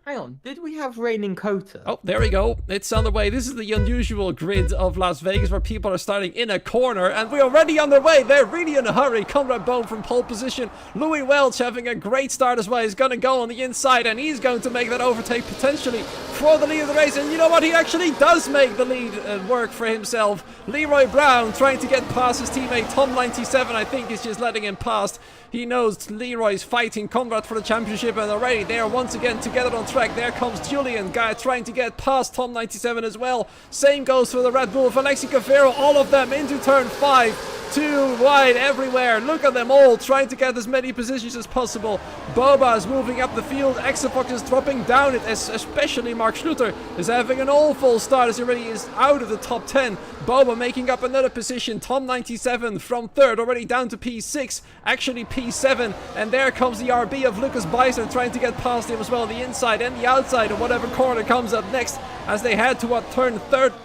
Hang on, did we have rain in Kota? Oh, there we go. It's on the way. This is the unusual grid of Las Vegas where people are starting in a corner, and we're already on their way. They're really in a hurry. Konrad Bohm from pole position. Louis Welch having a great start as well. He's going to go on the inside, and he's going to make that overtake potentially for the lead of the race. And you know what? He actually does make the lead work for himself. Leroy Brown trying to get past his teammate Tom 97, I think, is just letting him past. He knows Leroy's fighting Konrad for the championship, and already they are once again together on track. There comes Julian, guy trying to get past Tom 97 as well. Same goes for the Red Bull of Alexi Cavero. All of them into turn 5. Too wide everywhere. Look at them all trying to get as many positions as possible. Boba is moving up the field. Exafox is dropping down it, especially Mark Schluter is having an awful start as he already is out of the top 10. Boba making up another position. Tom 97 from third, already down to P6, actually P7. And there comes the RB of Lucas Beiser trying to get past him as well, the inside and the outside of whatever corner comes up next as they head to turn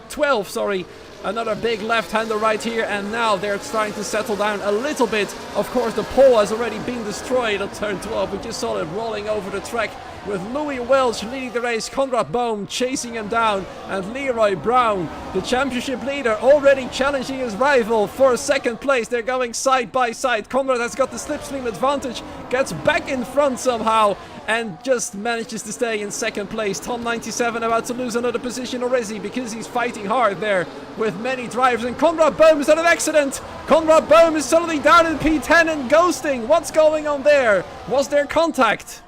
12, sorry. Another big left-hander right here, and now they're starting to settle down a little bit. Of course, the pole has already been destroyed at turn 12. We just saw it rolling over the track with Louis Welch leading the race, Konrad Bohm chasing him down, and Leroy Brown, the championship leader, already challenging his rival for second place. They're going side by side. Konrad has got the slipstream advantage, gets back in front somehow, and just manages to stay in second place. Tom 97 about to lose another position, or is he? Because he's fighting hard there with many drivers. And Konrad Bohm is at an accident. Konrad Bohm is suddenly down in P10 and ghosting. What's going on there? Was there contact?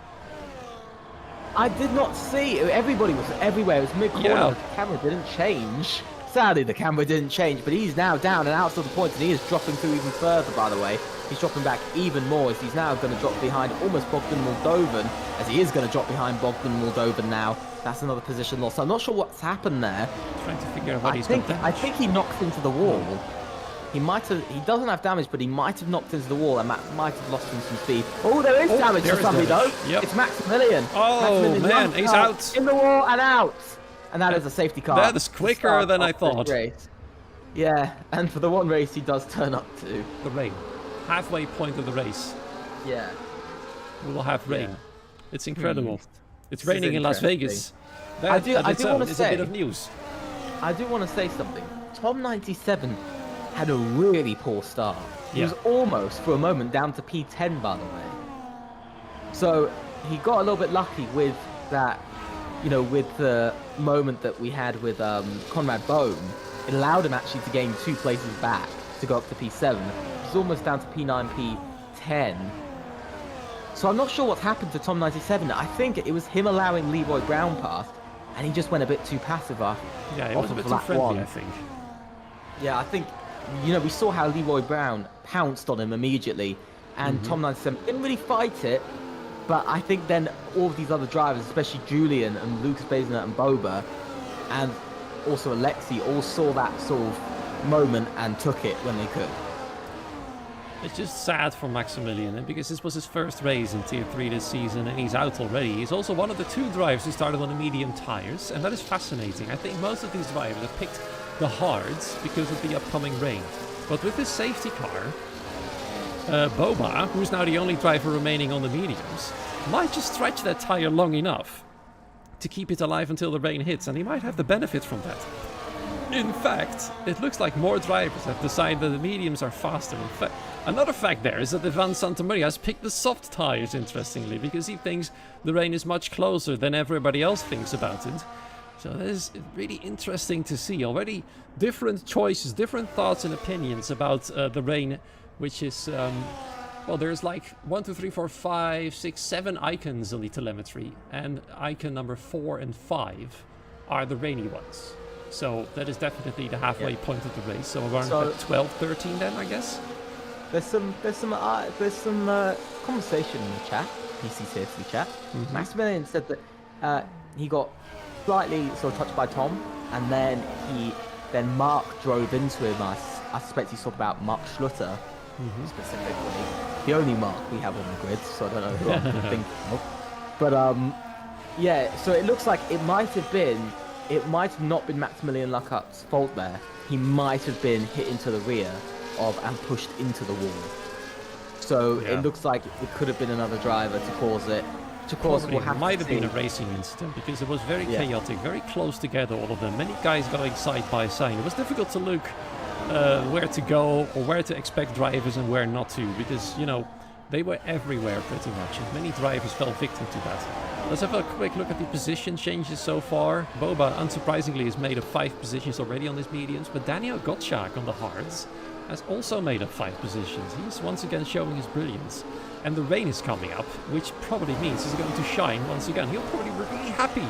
I did not see. Everybody was everywhere. It was mid-corner. Yeah. The camera didn't change. Sadly, the camera didn't change, but he's now down and out of the points, and he is dropping through even further, by the way. He's dropping back even more, as he's now going to drop behind almost Bogdan Moldovan, as he is going to drop behind Bogdan Moldovan now. That's another position loss. I'm not sure what's happened there. Trying to figure out what I think he knocked into the wall. He might have. He doesn't have damage, but he might have knocked into the wall and might have lost him some speed. Oh, there is damage for somebody though. Yep. It's Maximilian. Oh man, he's out. In the wall and out. And that is a safety car. That is quicker than I thought. Yeah, and for the one race he does turn up to. The rain. Halfway point of the race. Yeah. We will have rain. Yeah. It's incredible. It's raining in Las Vegas. That, I do want to say a bit of news. I do want to say something. Tom 97 had a really poor start. He was almost, for a moment, down to P10, by the way. So he got a little bit lucky with that, you know, with the moment that we had with Conrad Bohm. It allowed him actually to gain 2 places back to go up to P7. He's almost down to P9, P10. So I'm not sure what's happened to Tom 97. I think it was him allowing Leroy Brown past, and he just went a bit too passive off. Yeah, it was a bit too friendly, I think. Yeah, I think, you know, we saw how Leroy Brown pounced on him immediately, and Tom 97 didn't really fight it, but I think then all of these other drivers, especially Julian and Lucas Baisner and Boba, and also Alexei, all saw that sort of moment and took it when they could. It's just sad for Maximilian, because this was his first race in Tier 3 this season, and he's out already. He's also one of the 2 drivers who started on the medium tires, and that is fascinating. I think most of these drivers have picked the hards because of the upcoming rain. But with his safety car, Boba, who's now the only driver remaining on the mediums, might just stretch that tire long enough to keep it alive until the rain hits, and he might have the benefit from that. In fact, it looks like more drivers have decided that the mediums are faster. In fact, another fact there is that Ivan Santamaria has picked the soft tires, interestingly, because he thinks the rain is much closer than everybody else thinks about it. So that is really interesting to see. Already different choices, different thoughts and opinions about the rain, which is, well, there's like 1, 2, 3, 4, 5, 6, 7 icons on the telemetry, and icon number 4 and 5 are the rainy ones. So that is definitely the halfway point of the race. So around 12, 13 then, I guess. There's some conversation in the chat, PC Tier 3 chat. Maximilian said that he got slightly sort of touched by Tom, and then Mark drove into him. I suspect he's talking about Mark Schlutter specifically, the only Mark we have on the grid. So I don't know who I'm thinking of. But yeah. So it looks like it might have not been Maximilian Luckup's fault there. He might have been hit into the rear and pushed into the wall. So it looks like it could have been another driver to cause it. It might have been a racing incident, because it was very chaotic, very close together, all of them. Many guys going side by side. It was difficult to look where to go or where to expect drivers and where not to, because, you know, they were everywhere pretty much, and many drivers fell victim to that. Let's have a quick look at the position changes so far. Boba, unsurprisingly, has made up 5 positions already on his mediums, but Daniel Gottschalk on the hards has also made up 5 positions. He's once again showing his brilliance. And the rain is coming up, which probably means he's going to shine once again. He'll probably be really happy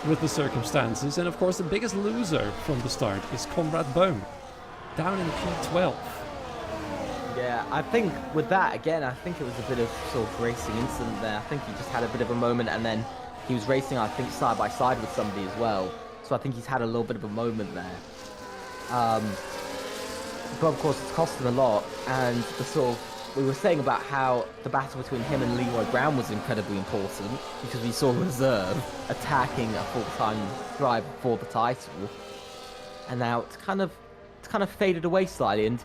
with the circumstances. And of course, the biggest loser from the start is Conrad Bohm, down in P12. Yeah, I think with that, again, I think it was a bit of sort of racing incident there. I think he just had a bit of a moment, and then he was racing, I think, side by side with somebody as well. So I think he's had a little bit of a moment there. But of course, it's cost him a lot, and we were saying about how the battle between him and Leroy Brown was incredibly important, because we saw Reserve attacking a full-time driver for the title, and now it's kind of faded away slightly. And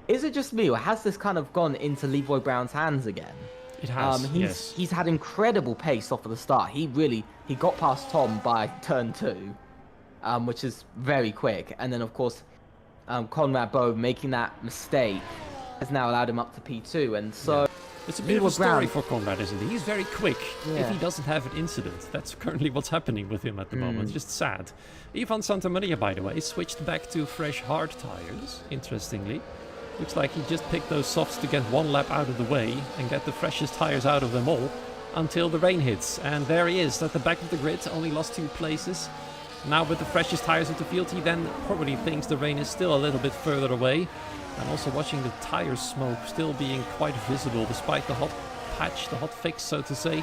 is it just me, or has this kind of gone into Leroy Brown's hands again? It has. He's had incredible pace off of the start. He got past Tom by turn 2, which is very quick, and then of course Conrad Bohm making that mistake has now allowed him up to P2, and so it's a bit of a story for Conrad, isn't it? He's very quick if he doesn't have an incident. That's currently what's happening with him at the moment. Just sad. Ivan Santamaria, by the way, switched back to fresh hard tires, interestingly. Looks like he just picked those softs to get 1 lap out of the way and get the freshest tires out of them all. until the rain hits. And there he is at the back of the grid, only lost 2 places. Now with the freshest tires of the field, he then probably thinks the rain is still a little bit further away. And also watching the tire smoke still being quite visible despite the hot patch, the hot fix, so to say.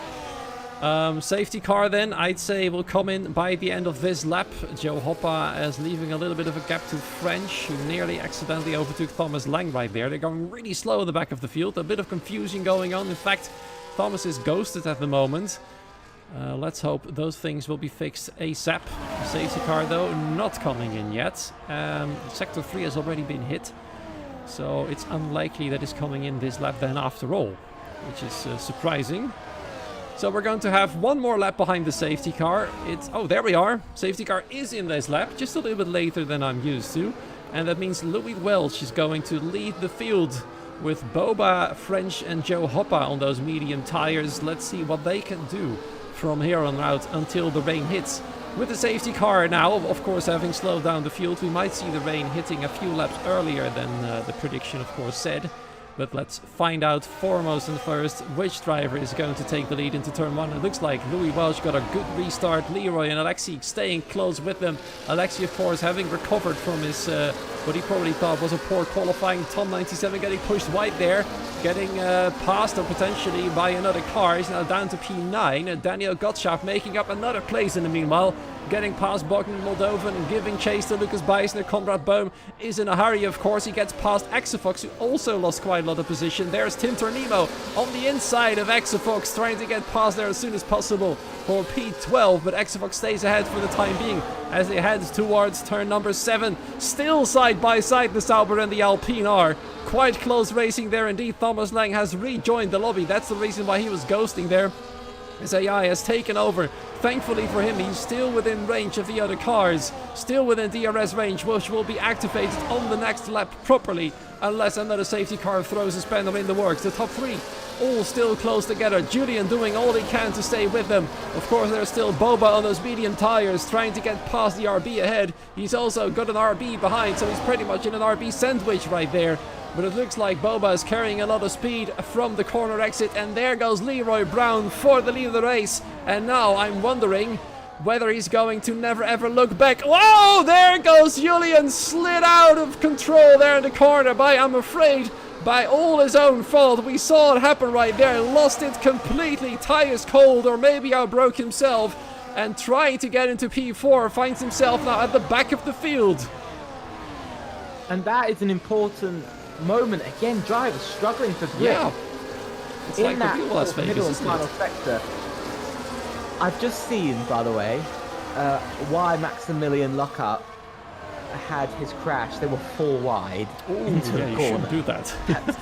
Safety car then, I'd say, will come in by the end of this lap. Joe Hoppa is leaving a little bit of a gap to French, who nearly accidentally overtook Thomas Lang right there. They're going really slow in the back of the field. A bit of confusion going on. In fact, Thomas is ghosted at the moment. Let's hope those things will be fixed ASAP. Safety car, though, not coming in yet. Sector 3 has already been hit. So it's unlikely that it's coming in this lap then after all, which is surprising. So we're going to have one more lap behind the safety car. Oh, there we are. Safety car is in this lap, just a little bit later than I'm used to. And that means Louis Welch is going to lead the field with Boba, French and Joe Hoppa on those medium tires. Let's see what they can do from here on out until the rain hits. With the safety car now, of course, having slowed down the field, we might see the rain hitting a few laps earlier than the prediction, of course, said. But let's find out foremost and first which driver is going to take the lead into turn 1. It looks like Louis Welch got a good restart. Leroy and Alexei staying close with them. Alexei, of course, having recovered from his what he probably thought was a poor qualifying. Tom 97 getting pushed wide there, getting passed or potentially by another car. He's now down to P9. Daniel Gottschalk making up another place in the meanwhile, getting past Bogdan Moldovan and giving chase to Lucas Beisner. Conrad Bohm is in a hurry, of course. He gets past Exafox, who also lost quite a lot of position. There's Tim Tornimo on the inside of Exafox, trying to get past there as soon as possible for P12, but Exafox stays ahead for the time being as they head towards turn number 7. Still side by side, the Sauber and the Alpine are. Quite close racing there indeed. Thomas Lang has rejoined the lobby. That's the reason why he was ghosting there. His AI has taken over. Thankfully for him, he's still within range of the other cars. Still within DRS range, which will be activated on the next lap properly, unless another safety car throws a spanner in the works. The top 3 all still close together. Julian doing all he can to stay with them. Of course, there's still Boba on those medium tires, trying to get past the RB ahead. He's also got an RB behind, so he's pretty much in an RB sandwich right there. But it looks like Boba is carrying a lot of speed from the corner exit. And there goes Leroy Brown for the lead of the race. And now I'm wondering whether he's going to never ever look back. Whoa! There goes Julian, slid out of control there in the corner by, I'm afraid, by all his own fault. We saw it happen right there. Lost it completely. Tires cold, or maybe outbroke himself. And trying to get into P4, finds himself now at the back of the field. And that is an important moment. Again, drivers struggling to grip. Yeah. It's in like that the real Las Vegas, middle and isn't final it? sector. I've just seen, by the way, why Maximilian Lockhart had his crash. They were 4 wide into the you corner. shouldn't do that.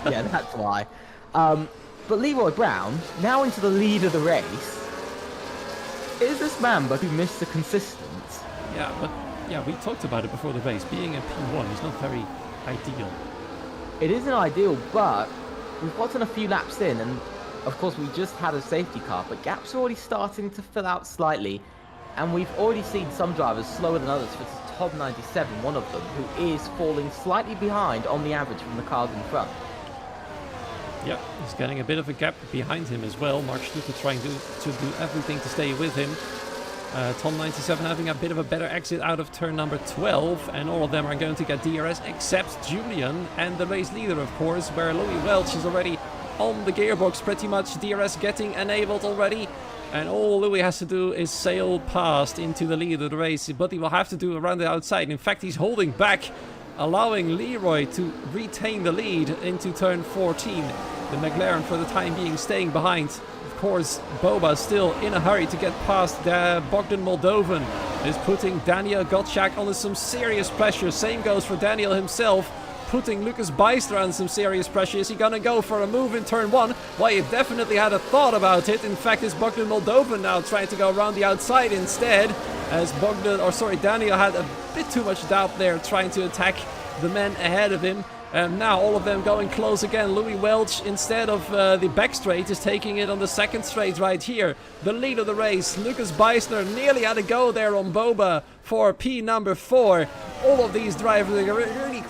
That's why. But Leroy Brown, now into the lead of the race, is this man but who missed the consistent? Yeah, we talked about it before the race. Being a P1 is not very ideal. It isn't ideal, but we've gotten a few laps in, and of course we just had a safety car, but gaps are already starting to fill out slightly, and we've already seen some drivers slower than others. For Tom 97, one of them, who is falling slightly behind on the average from the cars in front. Yeah, he's getting a bit of a gap behind him as well. Mark Schluter trying to do everything to stay with him. Tom 97 having a bit of a better exit out of turn number 12, and all of them are going to get DRS except Julian and the race leader, of course, where Louis Welch is already on the gearbox, pretty much DRS getting enabled already, and all Louis has to do is sail past into the lead of the race, but he will have to do around the outside. In fact, he's holding back, allowing Leroy to retain the lead into turn 14. The McLaren for the time being staying behind. Of course, Boba still in a hurry to get past Bogdan Moldovan. Is putting Daniel Gottschalk under some serious pressure. Same goes for Daniel himself, putting Lucas Beister under some serious pressure. Is he gonna go for a move in turn 1? Well, he definitely had a thought about it. In fact, it's Bogdan Moldovan now trying to go around the outside instead, as Daniel had a bit too much doubt there, trying to attack the men ahead of him. And now all of them going close again. Louis Welch, instead of the back straight, is taking it on the second straight right here. The lead of the race. Lucas Beisner nearly had a go there on Boba for P number 4. All of these drivers are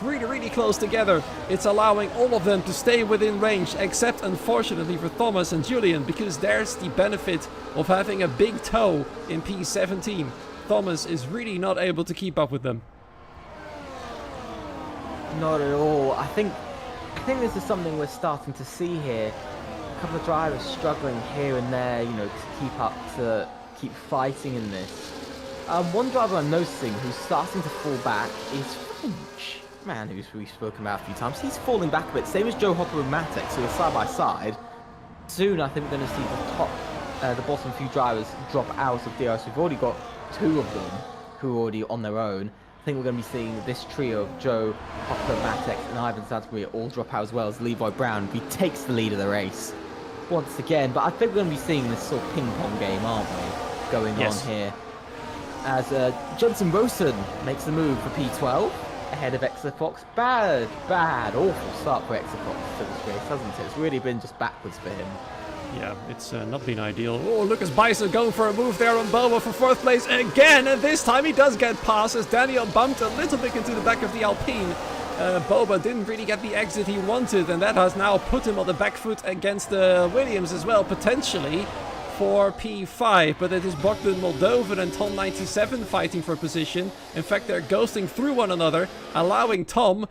really close together. It's allowing all of them to stay within range, except unfortunately for Thomas and Julian, because there's the benefit of having a big toe in P17. Thomas is really not able to keep up with them. Not at all. I think this is something we're starting to see here. A couple of drivers struggling here and there, you know, to keep fighting in this. One driver I'm noticing who's starting to fall back is French. Man, who's we've spoken about a few times. He's falling back a bit. Same as Joe Hopper and Matex, who are side by side. Soon, I think we're going to see the bottom few drivers drop out of DRS. We've already got 2 of them who are already on their own. I think we're going to be seeing this trio of Joe, Hopper, Matex, and Ivan Santamaria all drop out, as well as Levi Brown. He takes the lead of the race once again. But I think we're going to be seeing this sort of ping-pong game, aren't we, going on here. As Johnson Rosen makes the move for P12 ahead of Exafox. Bad, awful start for Exafox to this race, hasn't it? It's really been just backwards for him. Yeah, it's not been ideal. Oh, Lucas Beisner going for a move there on Boba for 4th place again, and this time he does get past as Daniel bumped a little bit into the back of the Alpine. Boba didn't really get the exit he wanted, and that has now put him on the back foot against Williams as well, potentially for P5, but it is Bogdan Moldovan and Tom 97 fighting for position. In fact, they're ghosting through one another, allowing Tom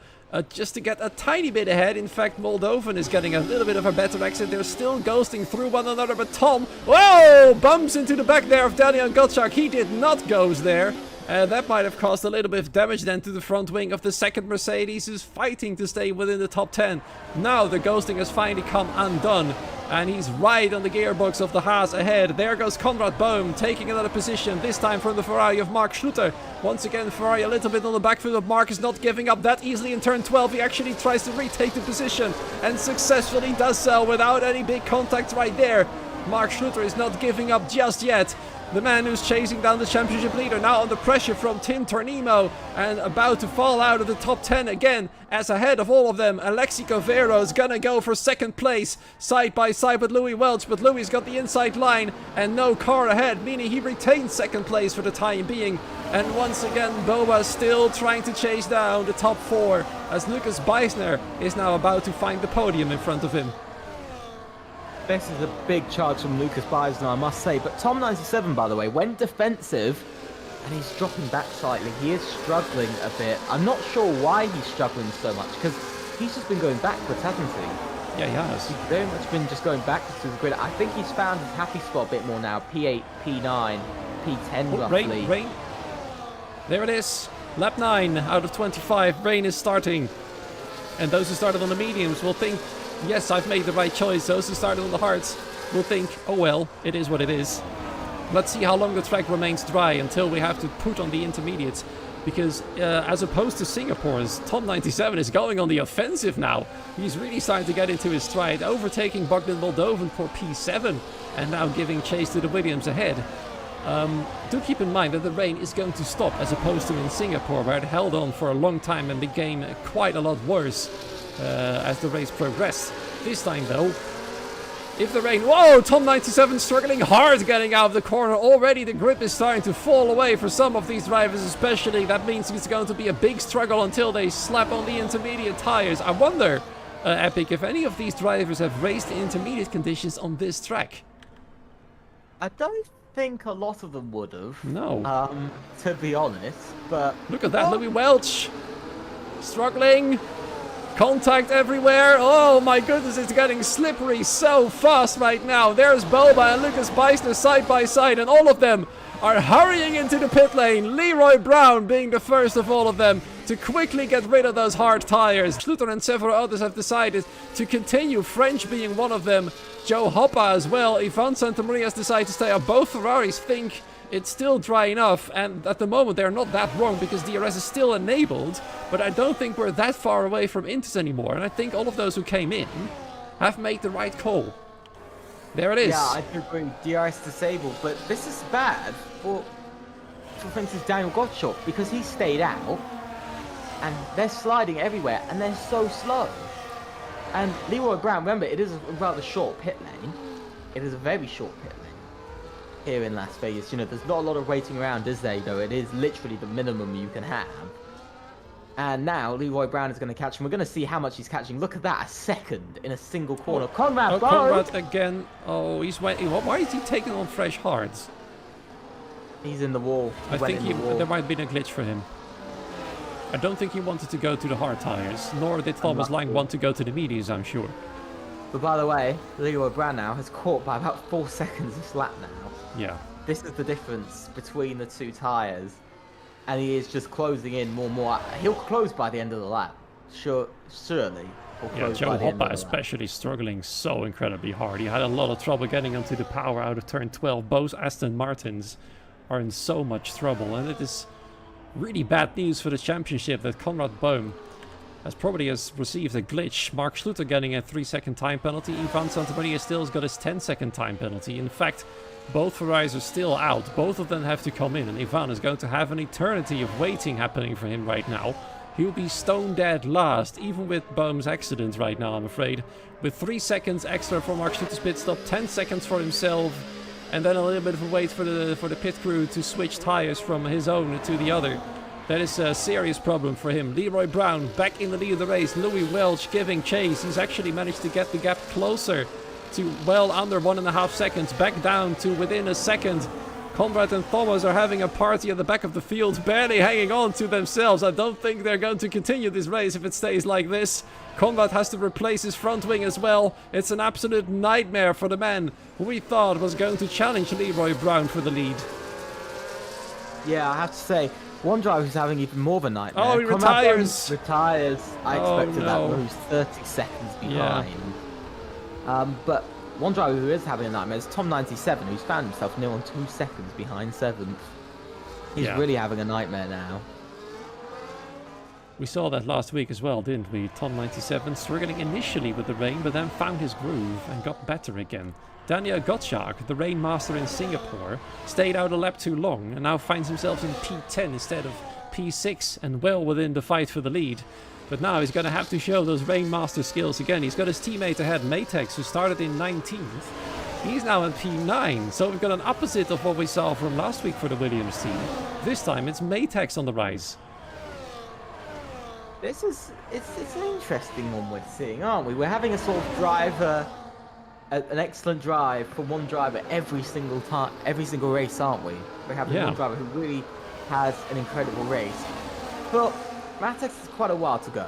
just to get a tiny bit ahead. In fact, Moldovan is getting a little bit of a better exit. They're still ghosting through one another, but Tom, whoa, bumps into the back there of Daniel Gottschalk. He did not ghost there. That might have caused a little bit of damage then to the front wing of the second Mercedes, who's fighting to stay within the top 10. Now the ghosting has finally come undone, and he's right on the gearbox of the Haas ahead. There goes Konrad Bohm, taking another position, this time from the Ferrari of Mark Schluter. Once again, Ferrari a little bit on the back foot, but Mark is not giving up that easily in turn 12. He actually tries to retake the position, and successfully does so without any big contact right there. Mark Schluter is not giving up just yet. The man who's chasing down the championship leader now under pressure from Tim Tornimo and about to fall out of the top 10 again, as ahead of all of them Alexi Covero is gonna go for 2nd place side by side with Louis Welch, but Louis got the inside line and no car ahead, meaning he retains 2nd place for the time being. And once again Boba still trying to chase down the top 4 as Lucas Beisner is now about to find the podium in front of him. This is a big charge from Lucas Beisner, I must say. But Tom 97, by the way, went defensive, and he's dropping back slightly. He is struggling a bit. I'm not sure why he's struggling so much, because he's just been going backwards, hasn't he? Yeah, he has. He's very much been just going backwards through the grid. I think he's found his happy spot a bit more now. P8, P9, P10 roughly. Rain. There it is. Lap 9 out of 25. Rain is starting. And those who started on the mediums will think, yes, I've made the right choice. Those who started on the hards will think, oh well, it is what it is. Let's see how long the track remains dry until we have to put on the intermediates. Because as opposed to Singapore's, Tom 97 is going on the offensive now. He's really starting to get into his stride, overtaking Bogdan Moldovan for P7 and now giving chase to the Williams ahead. Do keep in mind that the rain is going to stop, as opposed to in Singapore, where it held on for a long time and became quite a lot worse as the race progressed. This time though, if the rain... Whoa! Tom 97 struggling hard getting out of the corner. Already the grip is starting to fall away for some of these drivers especially. That means it's going to be a big struggle until they slap on the intermediate tires. I wonder, Epic, if any of these drivers have raced the intermediate conditions on this track. I don't think a lot of them would have. No. To be honest, but... Look at that, Louis Welch! Struggling! Contact everywhere. Oh my goodness, it's getting slippery so fast right now. There's Boba and Lucas Beisner side by side, and all of them are hurrying into the pit lane. Leroy Brown being the first of all of them to quickly get rid of those hard tires. Schluter and several others have decided to continue, French being one of them. Joe Hoppa as well. Ivan Santamaria has decided to stay up. Both Ferraris think it's still dry enough, and at the moment they're not that wrong because DRS is still enabled, but I don't think we're that far away from Intus anymore, and I think all of those who came in have made the right call. There it is. Yeah, I do agree. DRS disabled, but this is bad for instance, Daniel Gottschalk, because he stayed out. and they're sliding everywhere, and they're so slow. And Leroy Brown, remember, it is a rather short pit lane. It is a very short pit lane here in Las Vegas. You know, there's not a lot of waiting around, is there? Though it is literally the minimum you can have. And now Leroy Brown is going to catch him. We're going to see how much he's catching. Look at that, a second in a single corner. Conrad, Conrad again. Oh, he's waiting. Why is he taking on fresh hards? He's in the wall. I think there might have been a glitch for him. I don't think he wanted to go to the hard tires, nor did Thomas Lang want to go to the mediums, I'm sure. But by the way, Leroy Brown now has caught by about 4 seconds this lap now. Yeah. This is the difference between the two tires. And he is just closing in more and more. He'll close by the end of the lap. Surely. Yeah, Joe Hoppa especially struggling so incredibly hard. He had a lot of trouble getting onto the power out of turn 12. Both Aston Martins are in so much trouble. And it is really bad news for the championship that Conrad Bohm has received a glitch. Mark Schluter getting a 3-second time penalty. Ivan Santamaria still has got his 10-second time penalty. In fact, both Ferraris are still out. Both of them have to come in, and Ivan is going to have an eternity of waiting happening for him right now. He'll be stone dead last, even with Bohm's accident right now, I'm afraid. With 3 seconds extra for Mark Schluter's pit stop, 10 seconds for himself, and then a little bit of a wait for the pit crew to switch tires from his own to the other. That is a serious problem for him. Leroy Brown back in the lead of the race. Louis Welch giving chase. He's actually managed to get the gap closer to well under 1.5 seconds, back down to within a second. Conrad and Thomas are having a party at the back of the field, barely hanging on to themselves. I don't think they're going to continue this race if it stays like this. Conrad has to replace his front wing as well. It's an absolute nightmare for the man who we thought was going to challenge Leroy Brown for the lead. Yeah, I have to say, one driver who's having even more of a nightmare. Oh, he retires! Retires. I expected that when he was 30 seconds behind. Yeah. But one driver who is having a nightmare is Tom 97, who's found himself near on 2 seconds behind 7th. He's really having a nightmare now. We saw that last week as well, didn't we? Tom 97 struggling initially with the rain, but then found his groove and got better again. Daniel Gottschalk, the rain master in Singapore, stayed out a lap too long and now finds himself in P10 instead of P6 and well within the fight for the lead. But now he's going to have to show those rain master skills again. He's got his teammate ahead, Matex, who started in 19th. He's now in P9, so we've got an opposite of what we saw from last week for the Williams team. This time it's Matex on the rise. It's an interesting one we're seeing, aren't we? We're having a sort of driver, an excellent drive from one driver every single time, every single race, aren't we? We're having one driver who really has an incredible race. But Matex has quite a while to go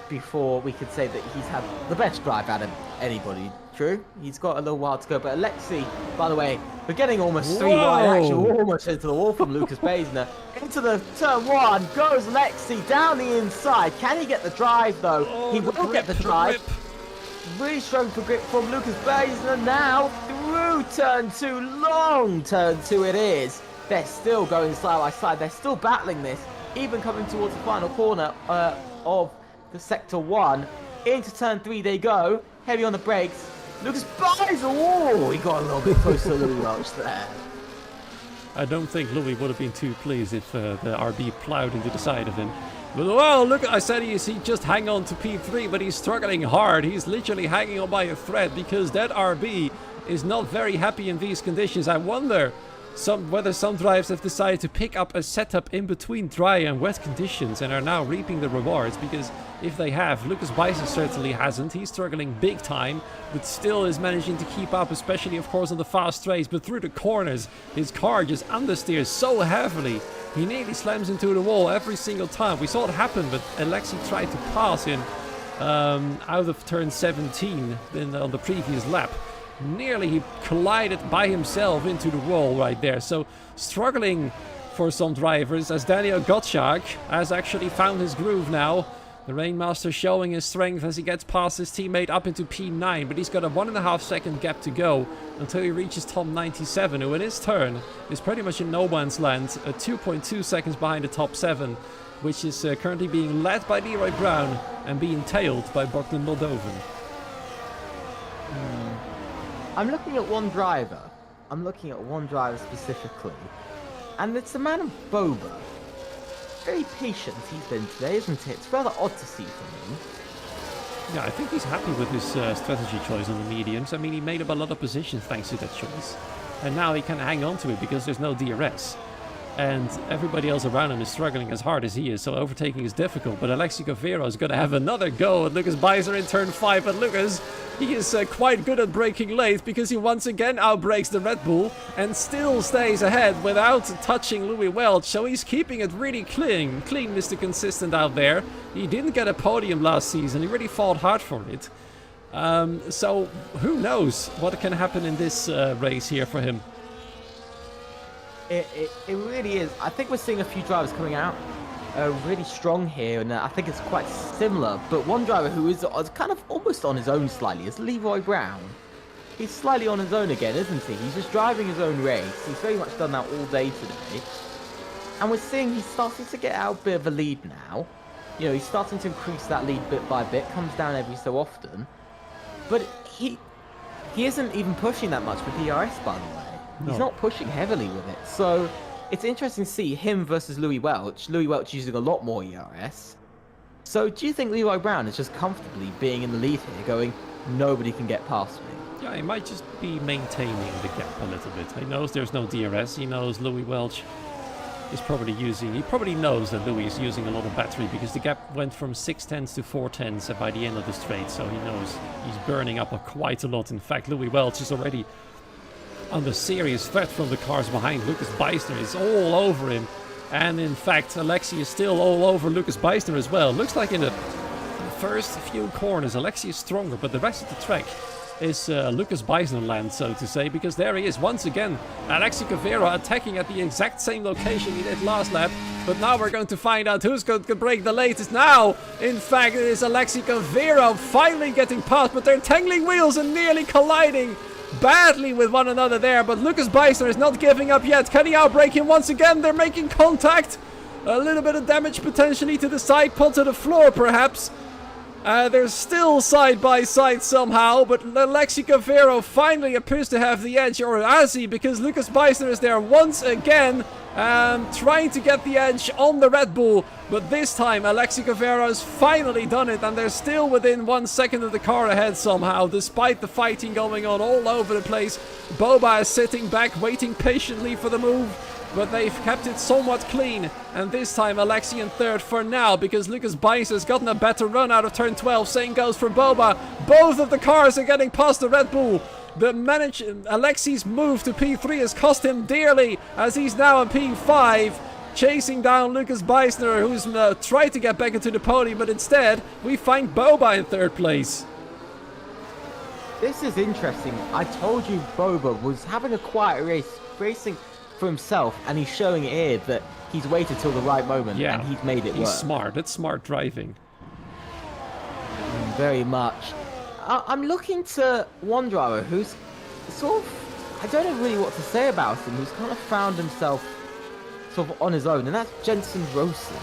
before we could say that he's had the best drive out of anybody. True, he's got a little while to go. But Alexei, by the way, we're getting almost 3 wide, actually almost into the wall from Lucas Baisner. Into the turn 1 goes Alexei down the inside. Can he get the drive though? He will get the drive. Really struggling for grip from Lucas Baisner now through turn 2. Long turn 2 it is. They're still going side by side. They're still battling this. Even coming towards the final corner of the sector 1. Into turn 3 they go. Heavy on the brakes. Lucas Baisner. Oh, he got a little bit close to Louis Welch there. I don't think Louis would have been too pleased if the RB plowed into the side of him. But well, look, I said he just hang on to P3, but he's struggling hard. He's literally hanging on by a thread because that RB is not very happy in these conditions. I wonder whether some drivers have decided to pick up a setup in between dry and wet conditions and are now reaping the rewards, because if they have, Lucas Baisner certainly hasn't. He's struggling big time, but still is managing to keep up, especially of course on the fast straights. But through the corners, his car just understeers so heavily. He nearly slams into the wall every single time. We saw it happen, but Alexei tried to pass him out of turn 17 on the previous lap. Nearly he collided by himself into the wall right there. So struggling for some drivers, as Daniel Gottschalk has actually found his groove now. The Rainmaster showing his strength as he gets past his teammate up into P9, but he's got a 1.5 second gap to go until he reaches Tom 97, who in his turn is pretty much in no man's land, 2.2 seconds behind the top 7, which is currently being led by Leroy Brown and being tailed by Bogdan Moldovan. I'm looking at one driver. I'm looking at one driver specifically, and it's the man of Boba. very patient he's been today, isn't it? It's rather odd to see from him. Yeah, I think he's happy with his strategy choice on the mediums. I mean, he made up a lot of positions thanks to that choice. And now he can hang on to it because there's no DRS. And everybody else around him is struggling as hard as he is, so overtaking is difficult. But Alexi Cavero is going to have another go at Lucas Beiser in turn 5. But Lucas, he is quite good at braking late because he once again outbrakes the Red Bull and still stays ahead without touching Louis Welch. So he's keeping it really clean, Mr. Consistent out there. He didn't get a podium last season. He really fought hard for it. So who knows what can happen in this race here for him. It really is. I think we're seeing a few drivers coming out really strong here, and I think it's quite similar. But one driver who is kind of almost on his own slightly is Leroy Brown. He's slightly on his own again, isn't he? He's just driving his own race. He's very much done that all day today. And we're seeing he's starting to get out a bit of a lead now. You know, he's starting to increase that lead bit by bit, comes down every so often. But he isn't even pushing that much with DRS, by the way. He's not pushing heavily with it. So it's interesting to see him versus Louis Welch. Louis Welch using a lot more ERS. So do you think Leroy Brown is just comfortably being in the lead here, going, nobody can get past me? Yeah, he might just be maintaining the gap a little bit. He knows there's no DRS. He knows Louis Welch is probably using... He probably knows that Louis is using a lot of battery because the gap went from 6/10s to 4/10s by the end of the straight. So he knows he's burning up quite a lot. In fact, Louis Welch is already under serious threat from the cars behind. Lucas Beisner is all over him. And in fact, Alexi is still all over Lucas Beisner as well. Looks like in the first few corners, Alexi is stronger, but the rest of the track is Lucas Beisner land, so to say, because there he is once again. Alexi Cavero attacking at the exact same location he did last lap. But now we're going to find out who's going to break the latest now. In fact, it is Alexi Cavero finally getting past, but they're tangling wheels and nearly colliding badly with one another there, but Lucas Beisner is not giving up yet. Can he outbrake him once again? They're making contact. A little bit of damage potentially to the side pod, to the floor perhaps. They're still side by side somehow, but Alexi Cavero finally appears to have the edge, or has he? Because Lucas Beisner is there once again, trying to get the edge on the Red Bull. But this time Alexi Cavero has finally done it, and they're still within 1 second of the car ahead somehow, despite the fighting going on all over the place. Boba is sitting back, waiting patiently for the move, but they've kept it somewhat clean. And this time Alexi in third for now, because Lucas Beisner has gotten a better run out of turn 12. Same goes for Boba. Both of the cars are getting past the Red Bull. Alexi's move to P3 has cost him dearly, as he's now in P5, chasing down Lucas Beisner, who's tried to get back into the podium, but instead we find Boba in third place. This is interesting. I told you Boba was having a quiet race, racing for himself, and he's showing it here that he's waited till the right moment, and he's made it work. He's smart. That's smart driving. Very much. I'm looking to one driver who's sort of, I don't know really what to say about him, who's kind of found himself sort of on his own, and that's Jensen Rosen.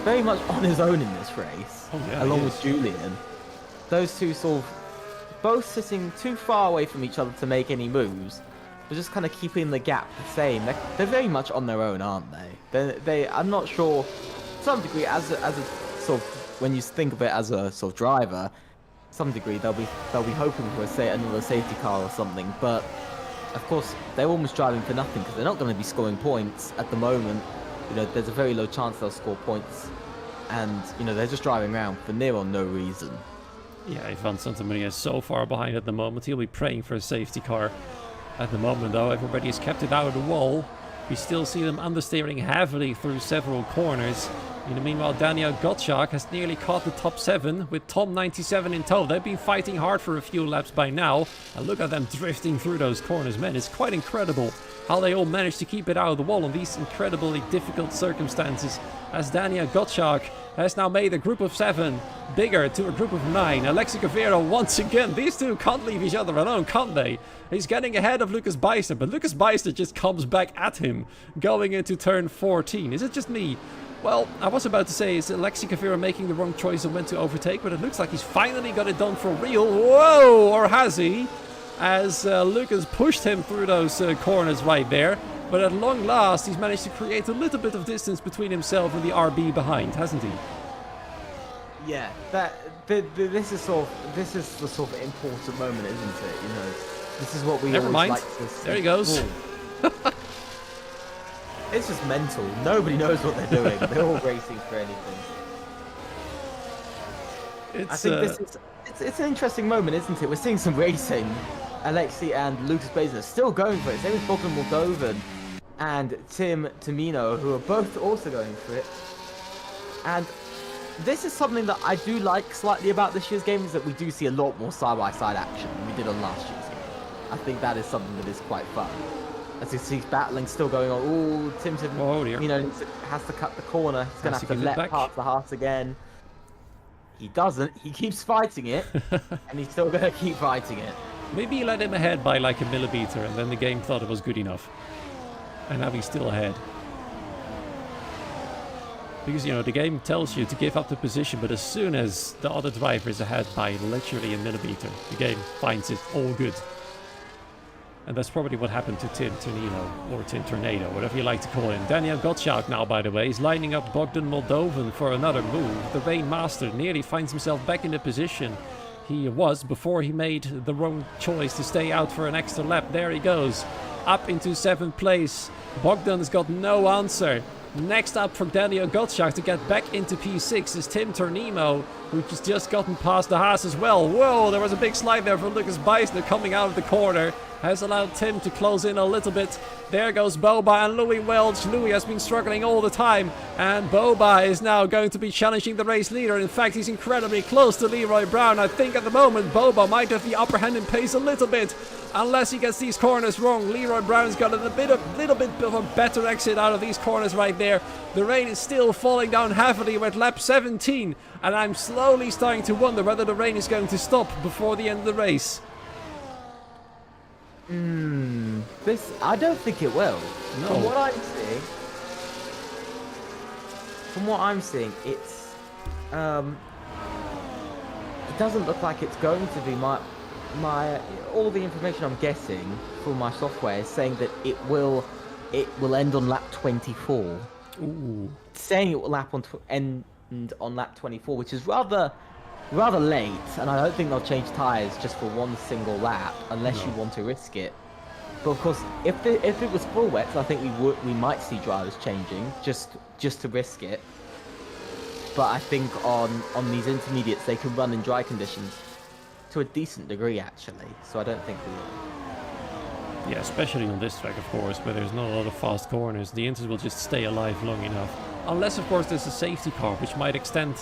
Very much on his own in this race, along with Julian. Those two sort of both sitting too far away from each other to make any moves, but just kind of keeping the gap the same. They're very much on their own, aren't they? I'm not sure, to some degree, as a sort of, when you think of it as a sort of driver, to some degree they'll be hoping for another safety car or something, but of course they're almost driving for nothing because they're not going to be scoring points at the moment. You know, there's a very low chance they'll score points, and you know, they're just driving around for near or no reason. Yeah, Ivan Santamaria is so far behind at the moment. He'll be praying for a safety car. At the moment, though, everybody has kept it out of the wall. We still see them understeering heavily through several corners. In the meanwhile, Daniel Gottschalk has nearly caught the top 7 with Tom 97 in tow. They've been fighting hard for a few laps by now. And look at them drifting through those corners. Man, it's quite incredible how they all managed to keep it out of the wall in these incredibly difficult circumstances. As Daniel Gottschalk has now made a group of 7 bigger to a group of 9. Alexi Cavero once again. These two can't leave each other alone, can't they? He's getting ahead of Lucas Beisner, but Lucas Beisner just comes back at him going into turn 14. Is it just me? Well, I was about to say, is Alexi Cavero making the wrong choice of when to overtake, but it looks like he's finally got it done for real. Whoa, or has he? As Lucas pushed him through those corners right there. But at long last, he's managed to create a little bit of distance between himself and the RB behind, hasn't he? Yeah, this is the sort of important moment, isn't it? You know, this is what we Never always mind. like to see. There he goes. It's just mental. Nobody knows what they're doing. They're all racing for anything. I think it's an interesting moment, isn't it? We're seeing some racing. Alexi and Lucas Basin are still going for it. Same as Bogdan Moldovan and Tim Tamino, who are both also going for it. And this is something that I do like slightly about this year's game, is that we do see a lot more side-by-side action than we did on last year's game. I think that is something that is quite fun. As you see, battling still going on. Ooh, Tim Tamino has to cut the corner. He's going to have to let past the heart again. He doesn't. He keeps fighting it, and he's still going to keep fighting it. Maybe he let him ahead by like a millimeter, and then the game thought it was good enough. And now he's still ahead. Because, you know, the game tells you to give up the position, but as soon as the other driver is ahead by literally a millimeter, the game finds it all good. And that's probably what happened to Tim Tornado, or Tim Tornado, whatever you like to call him. Daniel Gottschalk now, by the way, is lining up Bogdan Moldovan for another move. The Rain Master nearly finds himself back in the position he was before he made the wrong choice to stay out for an extra lap. There he goes, up into 7th place. Bogdan's got no answer. Next up for Daniel Gottschalk to get back into P6 is Tim Tornimo, who's just gotten past the Haas as well. Whoa, there was a big slide there from Lucas Beisner coming out of the corner. Has allowed Tim to close in a little bit. There goes Boba and Louis Welch. Louis has been struggling all the time, and Boba is now going to be challenging the race leader. In fact, he's incredibly close to Leroy Brown. I think at the moment Boba might have the upper hand in pace a little bit, unless he gets these corners wrong. Leroy Brown's got a little bit of a better exit out of these corners right there. The rain is still falling down heavily. We're at lap 17, and I'm slowly starting to wonder whether the rain is going to stop before the end of the race. I don't think it will. No. From what I'm seeing, it's it doesn't look like it's going to be. My all the information I'm getting from my software is saying that it will end on lap 24. Ooh. It's saying it will end on lap 24, which is rather late, and I don't think they'll change tyres just for one single lap unless you want to risk it. But of course, if it was full wet, I think we might see drivers changing just to risk it. But I think on these intermediates they can run in dry conditions to a decent degree actually. So I don't think we will. Yeah, especially on this track, of course, where there's not a lot of fast corners. The Inters will just stay alive long enough. Unless, of course, there's a safety car, which might extend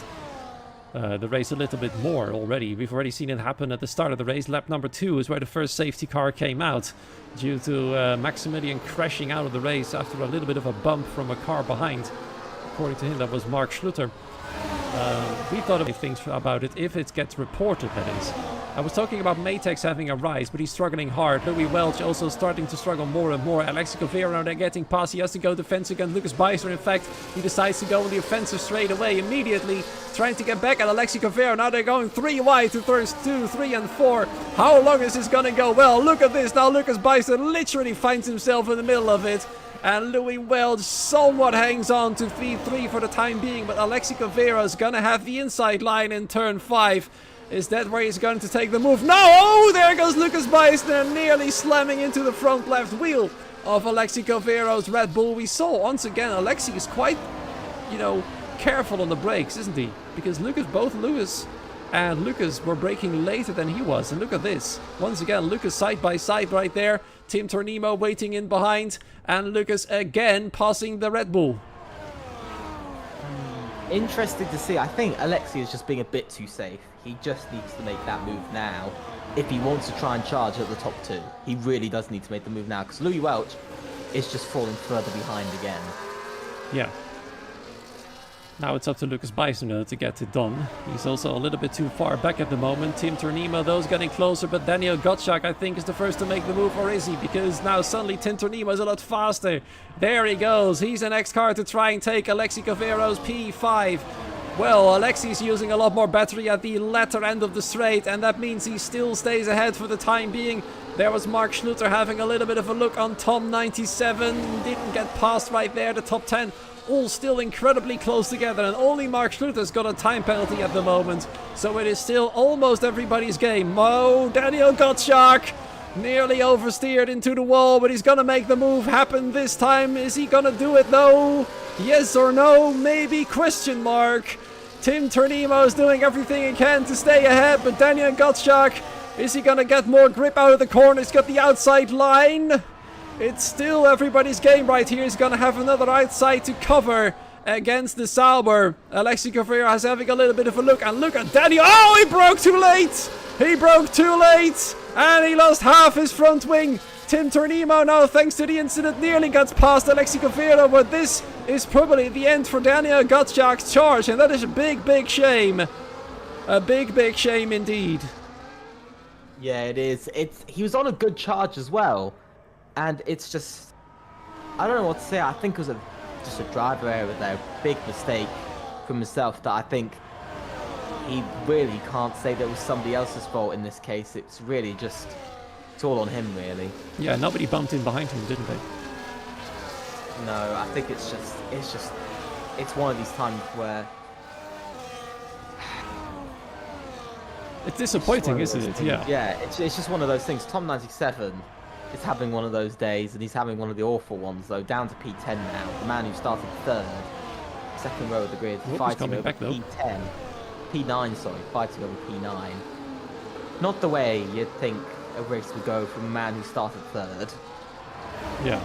the race a little bit more already. We've already seen it happen at the start of the race. Lap number 2 is where the first safety car came out due to Maximilian crashing out of the race after a little bit of a bump from a car behind. According to him, that was Mark Schluter. We thought of things about it if it gets reported, that is. I was talking about Matex having a rise, but he's struggling hard. Louis Welch also starting to struggle more and more. Alexi Covera now they're getting past. He has to go defensive against Lucas Beiser. In fact, he decides to go on the offensive straight away immediately, trying to get back at Alexi Covera. Now they're going 3 wide to turns 2, 3, and 4. How long is this gonna go? Well, look at this. Now Lucas Beiser literally finds himself in the middle of it. And Louis Welch somewhat hangs on to V3 for the time being, but Alexi Covera is gonna have the inside line in turn 5. Is that where he's going to take the move? No! Oh, there goes Lucas Beisner, nearly slamming into the front left wheel of Alexi Covera's Red Bull. We saw once again Alexi is quite, careful on the brakes, isn't he? Because both Lewis and Lucas were braking later than he was. And look at this. Once again, Lucas side by side right there. Tim Tornimo waiting in behind. And Lucas again passing the Red Bull. Interesting to see. I think Alexi is just being a bit too safe. He just needs to make that move now if he wants to try and charge at the top 2. He really does need to make the move now because Louis Welch is just falling further behind again. Yeah. Now it's up to Lucas Beisner to get it done. He's also a little bit too far back at the moment. Tim Tornimo, those getting closer, but Daniel Gottschalk, I think, is the first to make the move, or is he? Because now suddenly Tim Tornimo is a lot faster. There he goes. He's the next car to try and take Alexi Covera's P5. Well, Alexi's using a lot more battery at the latter end of the straight, and that means he still stays ahead for the time being. There was Mark Schluter having a little bit of a look on Tom 97. Didn't get past right there, the top 10. All still incredibly close together, and only Mark Schluter's got a time penalty at the moment. So it is still almost everybody's game. Daniel Gottschalk nearly oversteered into the wall, but he's gonna make the move happen this time. Is he gonna do it though? Yes or no? Maybe? Question mark. Tim Turnimo is doing everything he can to stay ahead, but Daniel Gottschalk, is he gonna get more grip out of the corner? He's got the outside line. It's still everybody's game right here. He's gonna have another outside to cover against the Sauber. Alexi Correa is having a little bit of a look, and look at Daniel. Oh, he broke too late! He broke too late, and he lost half his front wing. Tim Turnimo now, thanks to the incident, nearly gets past Alexi Correa, but this is probably the end for Daniel Gottschalk's charge, and that is a big, big shame. A big, big shame indeed. Yeah, it is. He was on a good charge as well. And it's just, I don't know what to say. I think it was just a driver error there. Big mistake from himself that I think he really can't say that it was somebody else's fault in this case. It's really just, it's all on him really. Yeah, nobody bumped in behind him, didn't they? No, I think it's one of these times where... It's disappointing, isn't it? Yeah. Yeah, it's just one of those things. Tom 97 is having one of those days, and he's having one of the awful ones, though. Down to P10 now. The man who started third, second row of the grid, fighting over back, P10. P9, sorry, fighting over P9. Not the way you'd think a race would go from a man who started third. Yeah.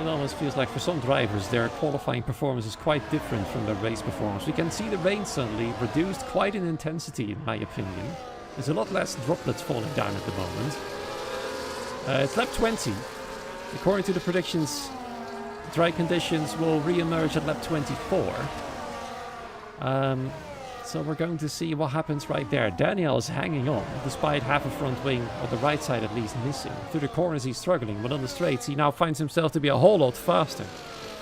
It almost feels like for some drivers their qualifying performance is quite different from their race performance. We can see the rain suddenly reduced quite in intensity, in my opinion. There's a lot less droplets falling down at the moment. It's lap 20. According to the predictions, dry conditions will re-emerge at lap 24. So we're going to see what happens right there. Daniel is hanging on, despite half a front wing, on the right side at least, missing. Through the corners he's struggling, but on the straights he now finds himself to be a whole lot faster.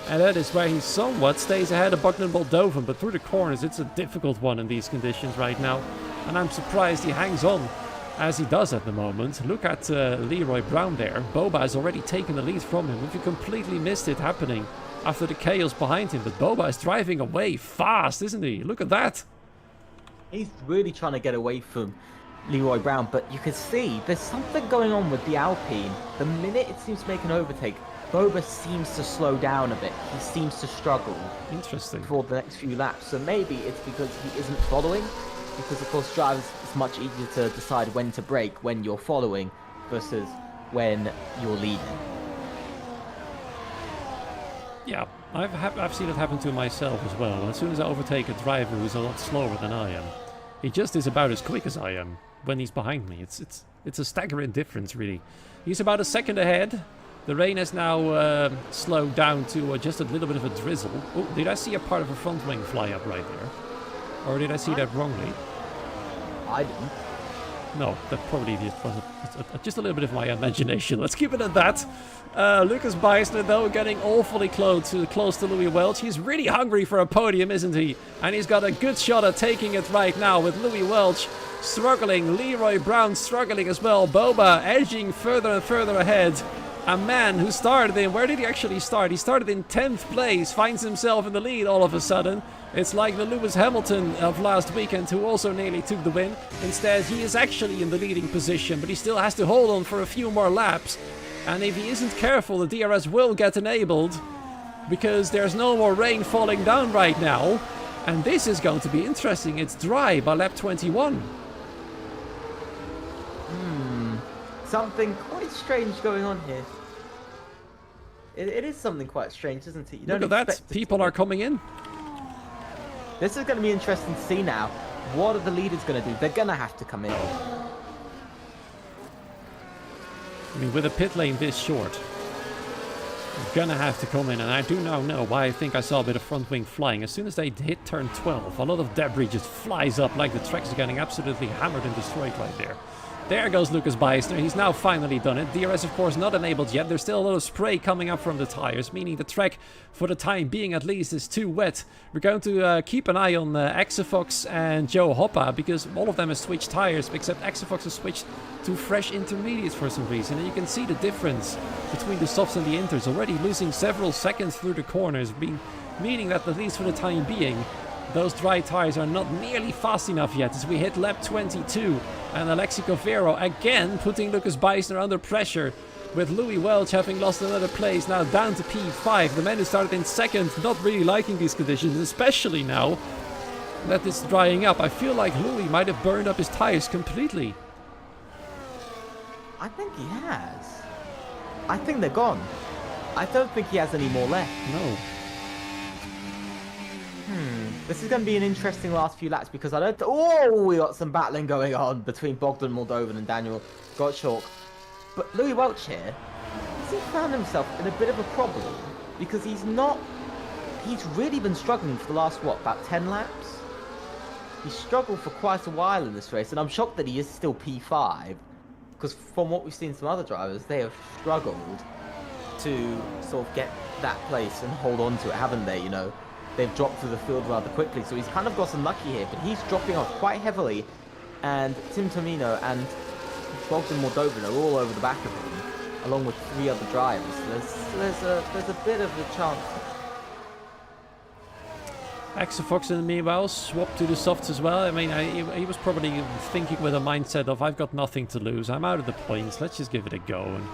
And that is where he somewhat stays ahead of Bogdan Moldovan, but through the corners it's a difficult one in these conditions right now. And I'm surprised he hangs on as he does at the moment. Look at Leroy Brown there. Boba has already taken the lead from him. We've completely missed it happening after the chaos behind him. But Boba is driving away fast, isn't he? Look at that. He's really trying to get away from Leroy Brown, but you can see there's something going on with the Alpine. The minute it seems to make an overtake, Boba seems to slow down a bit. He seems to struggle. Interesting. For the next few laps. So maybe it's because he isn't following. Because, of course, drivers, it's much easier to decide when to brake when you're following versus when you're leading. Yeah, I've seen it happen to myself as well. As soon as I overtake a driver who's a lot slower than I am, he just is about as quick as I am when he's behind me. It's a staggering difference, really. He's about a second ahead. The rain has now slowed down to just a little bit of a drizzle. Oh, did I see a part of a front wing fly up right there? Or did I see that wrongly? I didn't. No, that probably was just a little bit of my imagination. Let's keep it at that. Lucas Beisler, though, getting awfully close to Louis Welch. He's really hungry for a podium, isn't he? And he's got a good shot at taking it right now with Louis Welch struggling. Leroy Brown struggling as well. Boba edging further and further ahead. A man who started in, where did he actually start? He started in 10th place, finds himself in the lead all of a sudden. It's like the Lewis Hamilton of last weekend who also nearly took the win. Instead, he is actually in the leading position, but he still has to hold on for a few more laps. And if he isn't careful, the DRS will get enabled because there's no more rain falling down right now. And this is going to be interesting. It's dry by lap 21. Something quite strange going on here. It is something quite strange, isn't it? You Look at that. People are coming in. This is going to be interesting to see now. What are the leaders going to do? They're going to have to come in. I mean, with a pit lane this short, you're going to have to come in. And I do now know why I think I saw a bit of front wing flying. As soon as they hit turn 12, a lot of debris just flies up like the track is getting absolutely hammered and destroyed right there. There goes Lucas Beisner. He's now finally done it. DRS, of course, not enabled yet. There's still a lot of spray coming up from the tires, meaning the track, for the time being at least, is too wet. We're going to keep an eye on Exafox and Joe Hoppa, because all of them have switched tires, except Exafox has switched to fresh intermediates for some reason. And you can see the difference between the softs and the inters, already losing several seconds through the corners, meaning that, at least for the time being, those dry tires are not nearly fast enough yet as we hit lap 22. And Alexi Covero again putting Lucas Beisner under pressure, with Louis Welch having lost another place, now down to P5. The man who started in second, not really liking these conditions, especially now that it's drying up. I feel like Louis might have burned up his tires completely. I think he has. I think they're gone. I don't think he has any more left. No. This is going to be an interesting last few laps, because I don't... Oh, we got some battling going on between Bogdan Moldovan and Daniel Gottschalk. But Louis Welch here, he found himself in a bit of a problem, because he's really been struggling for the last, about 10 laps? He's struggled for quite a while in this race, and I'm shocked that he is still P5, because from what we've seen some other drivers, they have struggled to sort of get that place and hold on to it, haven't they, They've dropped through the field rather quickly, so he's kind of gotten lucky here, but he's dropping off quite heavily, and Tim Tomino and Bogdan Moldovan are all over the back of him, along with 3 other drivers. There's a bit of a chance. Exafox in the meanwhile swapped to the softs as well. I mean, he was probably thinking with a mindset of, I've got nothing to lose, I'm out of the points, let's just give it a go, and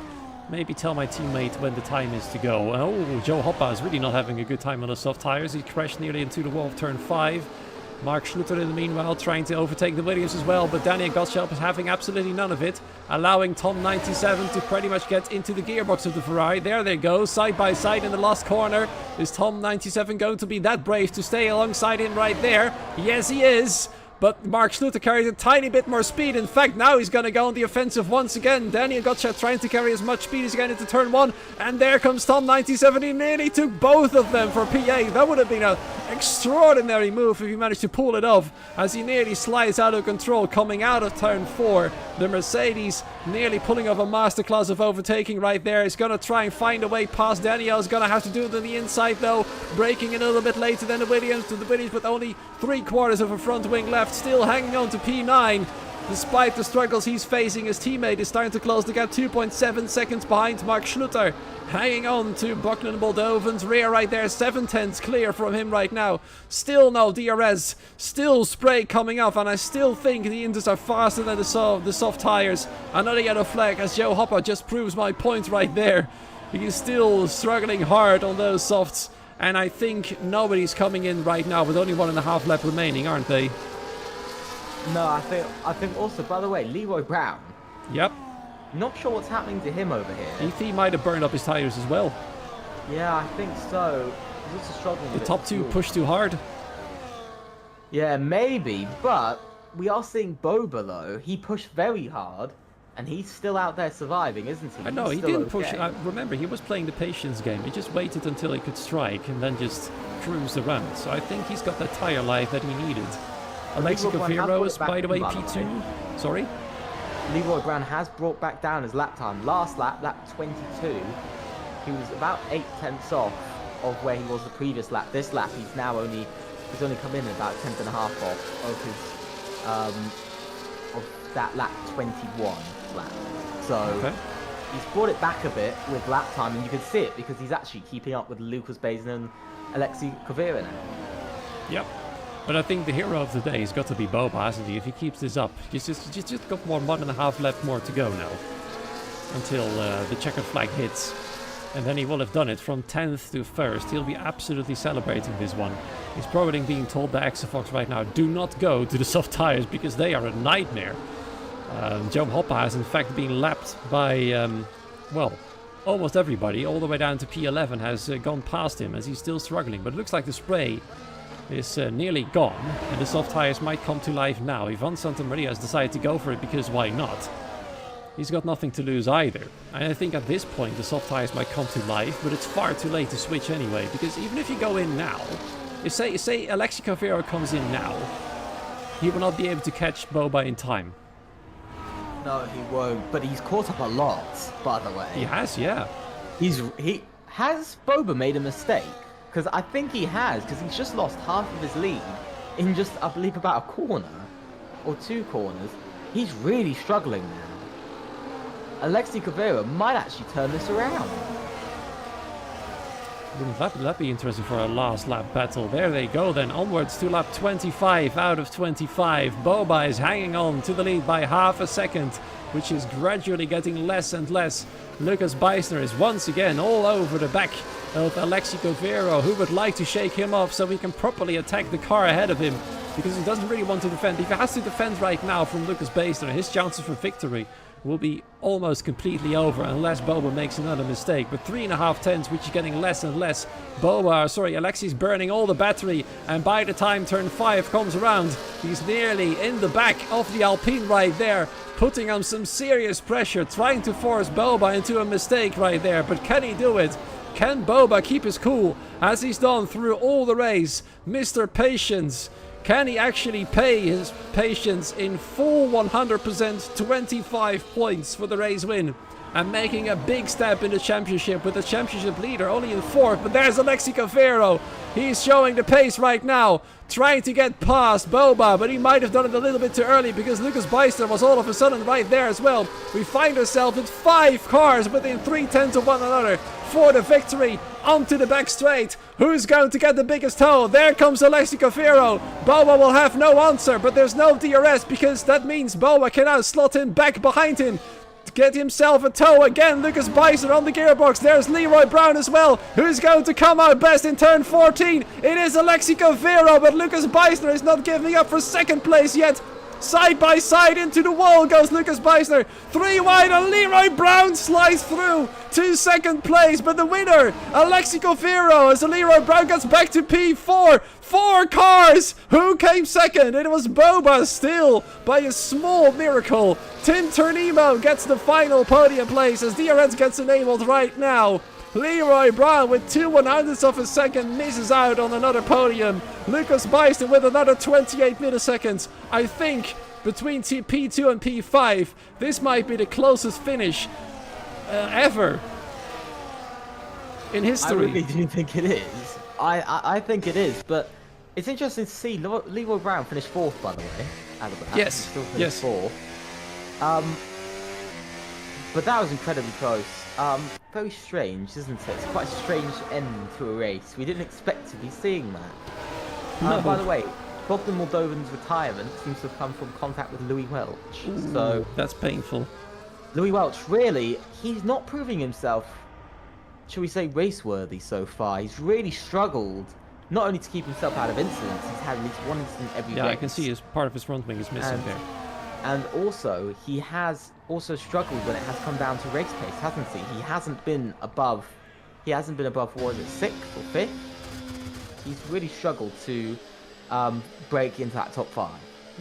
maybe tell my teammate when the time is to go. Oh, Joe Hoppa is really not having a good time on the soft tires. He crashed nearly into the wall of turn 5. Mark Schluter in the meanwhile trying to overtake the Williams as well, but Daniel Gottschalk is having absolutely none of it, allowing Tom 97 to pretty much get into the gearbox of the Ferrari. There they go, side by side in the last corner. Is Tom 97 going to be that brave to stay alongside him right there? Yes, he is. But Mark Schluter carries a tiny bit more speed. In fact, now he's going to go on the offensive once again. Daniel Gottschalk trying to carry as much speed as he can into turn 1. And there comes Tom 97. He nearly took both of them for P8. That would have been an extraordinary move if he managed to pull it off, as he nearly slides out of control coming out of turn 4. The Mercedes nearly pulling off a masterclass of overtaking right there. He's going to try and find a way past Daniel. He's going to have to do it on the inside though. Braking a little bit later than the Williams. To the Williams with only 3/4 of a front wing left. Still hanging on to P9. Despite the struggles he's facing, his teammate is starting to close the gap, 2.7 seconds behind Mark Schluter. Hanging on to Bogdan Moldovan's rear right there, 7/10 clear from him right now. Still no DRS, still spray coming off, and I still think the Inters are faster than the soft tires. Another yellow flag as Joe Hoppa just proves my point right there. He's still struggling hard on those softs, and I think nobody's coming in right now with only 1.5 lap remaining, aren't they? No, I think also, by the way, Leroy Brown. Yep. Not sure what's happening to him over here. He might have burned up his tires as well. Yeah, I think so. He's also struggling. The top 2 pushed too hard. Yeah, maybe, but we are seeing Boba though. He pushed very hard, and he's still out there surviving, isn't he? I know, he didn't push. Remember, he was playing the patience game. He just waited until he could strike and then just cruised around. So I think he's got that tire life that he needed. Alexi Covero is, by the way, P2. Sorry? Leroy Brown has brought back down his lap time. Last lap, lap 22, he was about 8/10 off of where he was the previous lap. This lap, he's only come in about 10.5 off of his of that lap 21 lap. So okay. He's brought it back a bit with lap time, and you can see it because he's actually keeping up with Lucas Beisner and Alexi Covero now. Yep. But I think the hero of the day has got to be Boba, hasn't he? If he keeps this up, he's just got 1.5 lap more to go now until the checkered flag hits, and then he will have done it from 10th to 1st. He'll be absolutely celebrating this one. He's probably being told by Exafox right now, do not go to the soft tires because they are a nightmare. Joe Hoppa has in fact been lapped by, well, almost everybody, all the way down to P11 has gone past him as he's still struggling. But it looks like the spray is nearly gone, and the soft tires might come to life now. Ivan Santamaria has decided to go for it because why not? He's got nothing to lose either. And I think at this point the soft tires might come to life, but it's far too late to switch anyway, because even if you go in now, if say Alexi Covero comes in now, he will not be able to catch Boba in time. No, he won't. But he's caught up a lot, by the way. He has, yeah. Has Boba made a mistake? Because I think he has, because he's just lost half of his lead in just, I believe, about a corner or 2 corners. He's really struggling now. Alexi Cavera might actually turn this around. Wouldn't that be interesting for a last lap battle? There they go then, onwards to lap 25 out of 25. Boba is hanging on to the lead by half a second, which is gradually getting less and less. Lucas Beisner is once again all over the back of Alexi Cavero, who would like to shake him off so he can properly attack the car ahead of him, because he doesn't really want to defend. If he has to defend right now from Lucas Beisner, his chances for victory will be almost completely over unless Boba makes another mistake. But 3.5 tenths, which is getting less and less. Alexi's burning all the battery, and by the time turn 5 comes around, he's nearly in the back of the Alpine right there, putting on some serious pressure, trying to force Boba into a mistake right there. But can he do it? Can Boba keep his cool as he's done through all the race? Mr. Patience. Can he actually pay his patience in full 100%, 25 points for the race win, and making a big step in the championship with the championship leader only in 4th? But there's Alexi Cavero. He's showing the pace right now, trying to get past Boba, but he might have done it a little bit too early because Lucas Beister was all of a sudden right there as well. We find ourselves with 5 cars within 3 tenths of one another for the victory onto the back straight. Who's going to get the biggest toe? There comes Alexi Cavero. Boba will have no answer, but there's no DRS because that means Boba can now slot in back behind him to get himself a toe again. Lucas Beisner on the gearbox. There's Leroy Brown as well. Who's going to come out best in turn 14? It is Alexi Cavero, but Lucas Beisner is not giving up for 2nd place yet. Side by side into the wall goes Lucas Beisner. 3 wide and Leroy Brown slides through to 2nd place. But the winner, Alexi Cavero, as Leroy Brown gets back to P4. 4 cars. Who came 2nd? It was Boba still by a small miracle. Tim Turnimo gets the final podium place as DRS gets enabled right now. Leroy Brown with 2/100ths of a second misses out on another podium. Lucas Beister with another 28 milliseconds. I think between P2 and P5, this might be the closest finish ever in history. I really do think it is. I think it is, but it's interesting to see Leroy Brown finish 4th, by the way. Out of the yes, yes. 4th. But that was incredibly close. Very strange, isn't it? It's quite a strange end to a race. We didn't expect to be seeing that. No. By the way, Bogdan Moldovan's retirement seems to have come from contact with Louis Welch. Ooh, so that's painful. Louis Welch, really, he's not proving himself, shall we say, race-worthy so far. He's really struggled, not only to keep himself out of incidents, he's had at least 1 incident every race. Yeah, I can see part of his front wing is missing there. And also, he has also struggled when it has come down to race pace, hasn't he? He hasn't been above, what was it, 6th or 5th? He's really struggled to break into that top 5.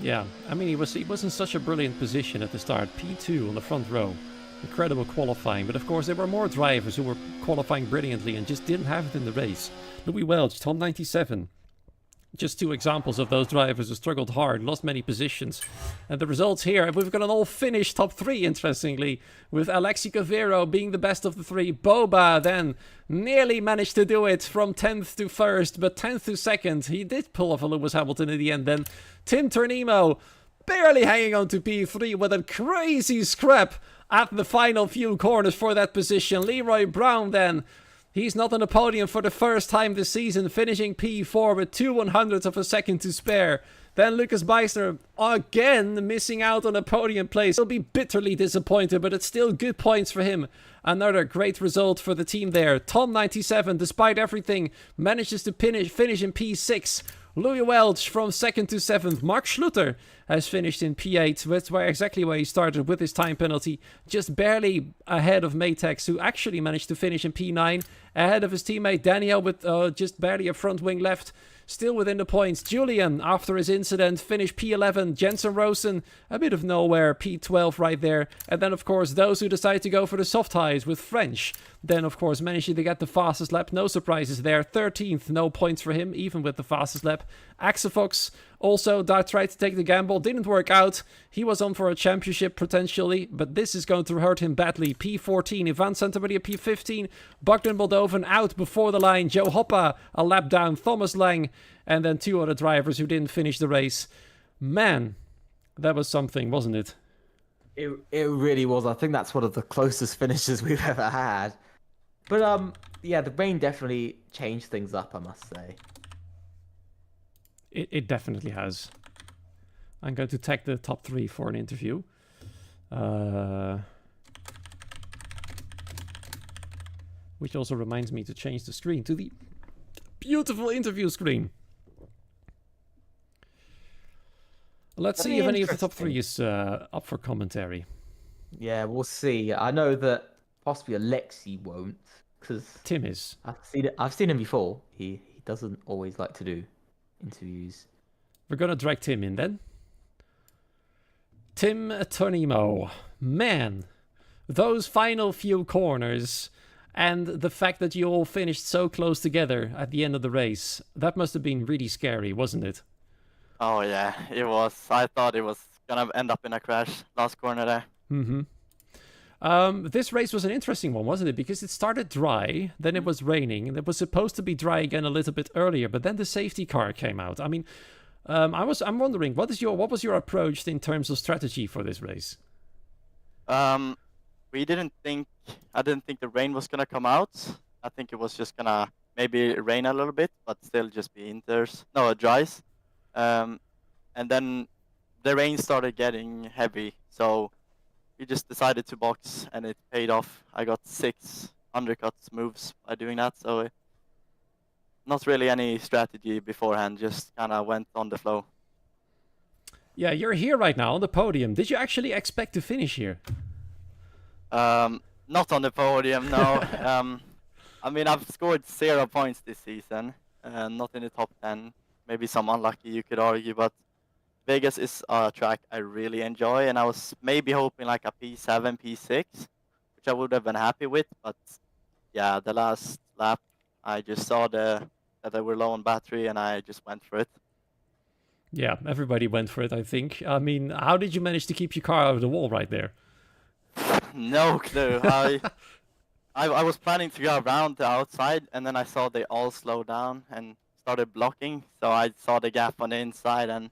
Yeah, I mean, he was in such a brilliant position at the start. P2 on the front row. Incredible qualifying, but of course there were more drivers who were qualifying brilliantly and just didn't have it in the race. Louis Welch, Tom 97. Just 2 examples of those drivers who struggled hard, lost many positions. And the results here, we've got an all-Finnish top 3, interestingly, with Alexi Cavero being the best of the 3. Boba then nearly managed to do it from 10th to 1st, but 10th to 2nd. He did pull off a Lewis Hamilton in the end then. Tim Turnimo barely hanging on to P3 with a crazy scrap at the final few corners for that position. Leroy Brown then, he's not on the podium for the first time this season, finishing P4 with 2/100ths of a second to spare. Then Lucas Beisner again missing out on a podium place. He'll be bitterly disappointed, but it's still good points for him. Another great result for the team there. Tom 97, despite everything, manages to finish in P6. Louis Welch from 2nd to 7th. Mark Schluter has finished in P8. That's exactly where he started with his time penalty. Just barely ahead of Matex, who actually managed to finish in P9. Ahead of his teammate Daniel with just barely a front wing left. Still within the points. Julian, after his incident, finished P11. Jensen Rosen, a bit of nowhere, P12 right there. And then, of course, those who decide to go for the soft ties with French. Then, of course, managing to get the fastest lap. No surprises there. 13th, no points for him, even with the fastest lap. Axefox Also, Dart tried to take the gamble, didn't work out. He was on for a championship potentially, but this is going to hurt him badly. P14, Ivan Santamaria P15, Bogdan Moldovan out before the line, Joe Hoppa a lap down, Thomas Lang, and then 2 other drivers who didn't finish the race. Man, that was something, wasn't it? It really was. I think that's one of the closest finishes we've ever had. But yeah, the rain definitely changed things up, I must say. It definitely has. I'm going to tag the top 3 for an interview. Which also reminds me to change the screen to the beautiful interview screen. Let's see if any of the top 3 is up for commentary. Yeah, we'll see. I know that possibly Alexi won't, because Tim is. I've seen him before. He doesn't always like to do interviews. We're gonna drag Tim in then. Tim Tonimo. Man, those final few corners and the fact that you all finished so close together at the end of the race, that must have been really scary, wasn't it? Oh yeah, it was. I thought it was gonna end up in a crash last corner there. This race was an interesting one, wasn't it? Because it started dry, then it was raining, and it was supposed to be dry again a little bit earlier, but then the safety car came out. I mean, I'm wondering, what was your approach in terms of strategy for this race? I didn't think the rain was gonna come out. I think it was just gonna maybe rain a little bit, but still just be dries. And then the rain started getting heavy, so we just decided to box, and it paid off. I got 6 undercuts moves by doing that, so not really any strategy beforehand, just kind of went on the flow. Yeah, you're here right now on the podium. Did you actually expect to finish here? Not on the podium, no. I mean, I've scored 0 points this season, not in the top 10. Maybe some unlucky, you could argue, but Vegas is a track I really enjoy, and I was maybe hoping like a P7, P6, which I would have been happy with, but yeah, the last lap, I just saw that they were low on battery, and I just went for it. Yeah, everybody went for it, I think. I mean, how did you manage to keep your car out of the wall right there? No clue. I was planning to go around the outside, and then I saw they all slowed down and started blocking, so I saw the gap on the inside, and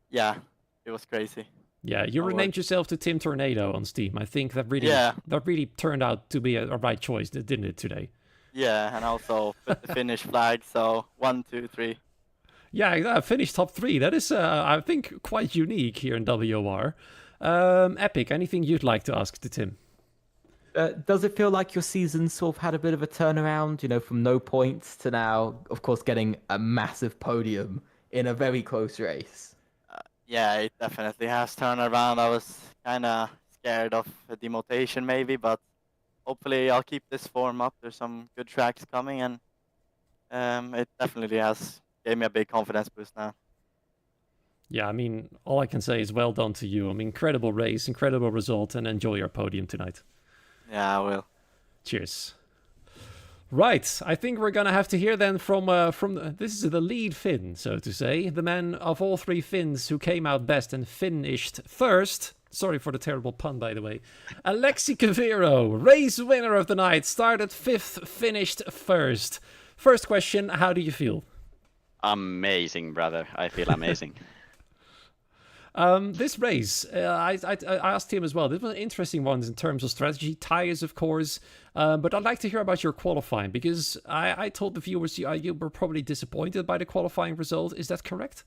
yeah, it was crazy. Yeah, you renamed yourself to Tim Tornado on Steam. I think that really turned out to be a right choice, didn't it, today? Yeah, and also put the finish flag, so 1, 2, 3. Yeah, finished top 3. That is, I think, quite unique here in WOR. Epic, anything you'd like to ask to Tim? Does it feel like your season sort of had a bit of a turnaround, from no points to now, of course, getting a massive podium in a very close race? Yeah, it definitely has turned around. I was kind of scared of a demotation maybe, but hopefully I'll keep this form up. There's some good tracks coming, and it definitely has gave me a big confidence boost now. Yeah, I mean, all I can say is well done to you. I mean, incredible race, incredible result, and enjoy your podium tonight. Yeah, I will. Cheers. Right, I think we're gonna have to hear then from this is the lead Finn, so to say, the man of all 3 Finns who came out best and finished first. Sorry for the terrible pun, by the way. Alexi Cavero, race winner of the night, started 5th, finished first. First question: how do you feel? Amazing, brother. I feel amazing. This race, I asked him as well. This was an interesting one in terms of strategy. Tires, of course. But I'd like to hear about your qualifying, because I told the viewers you were probably disappointed by the qualifying result. Is that correct?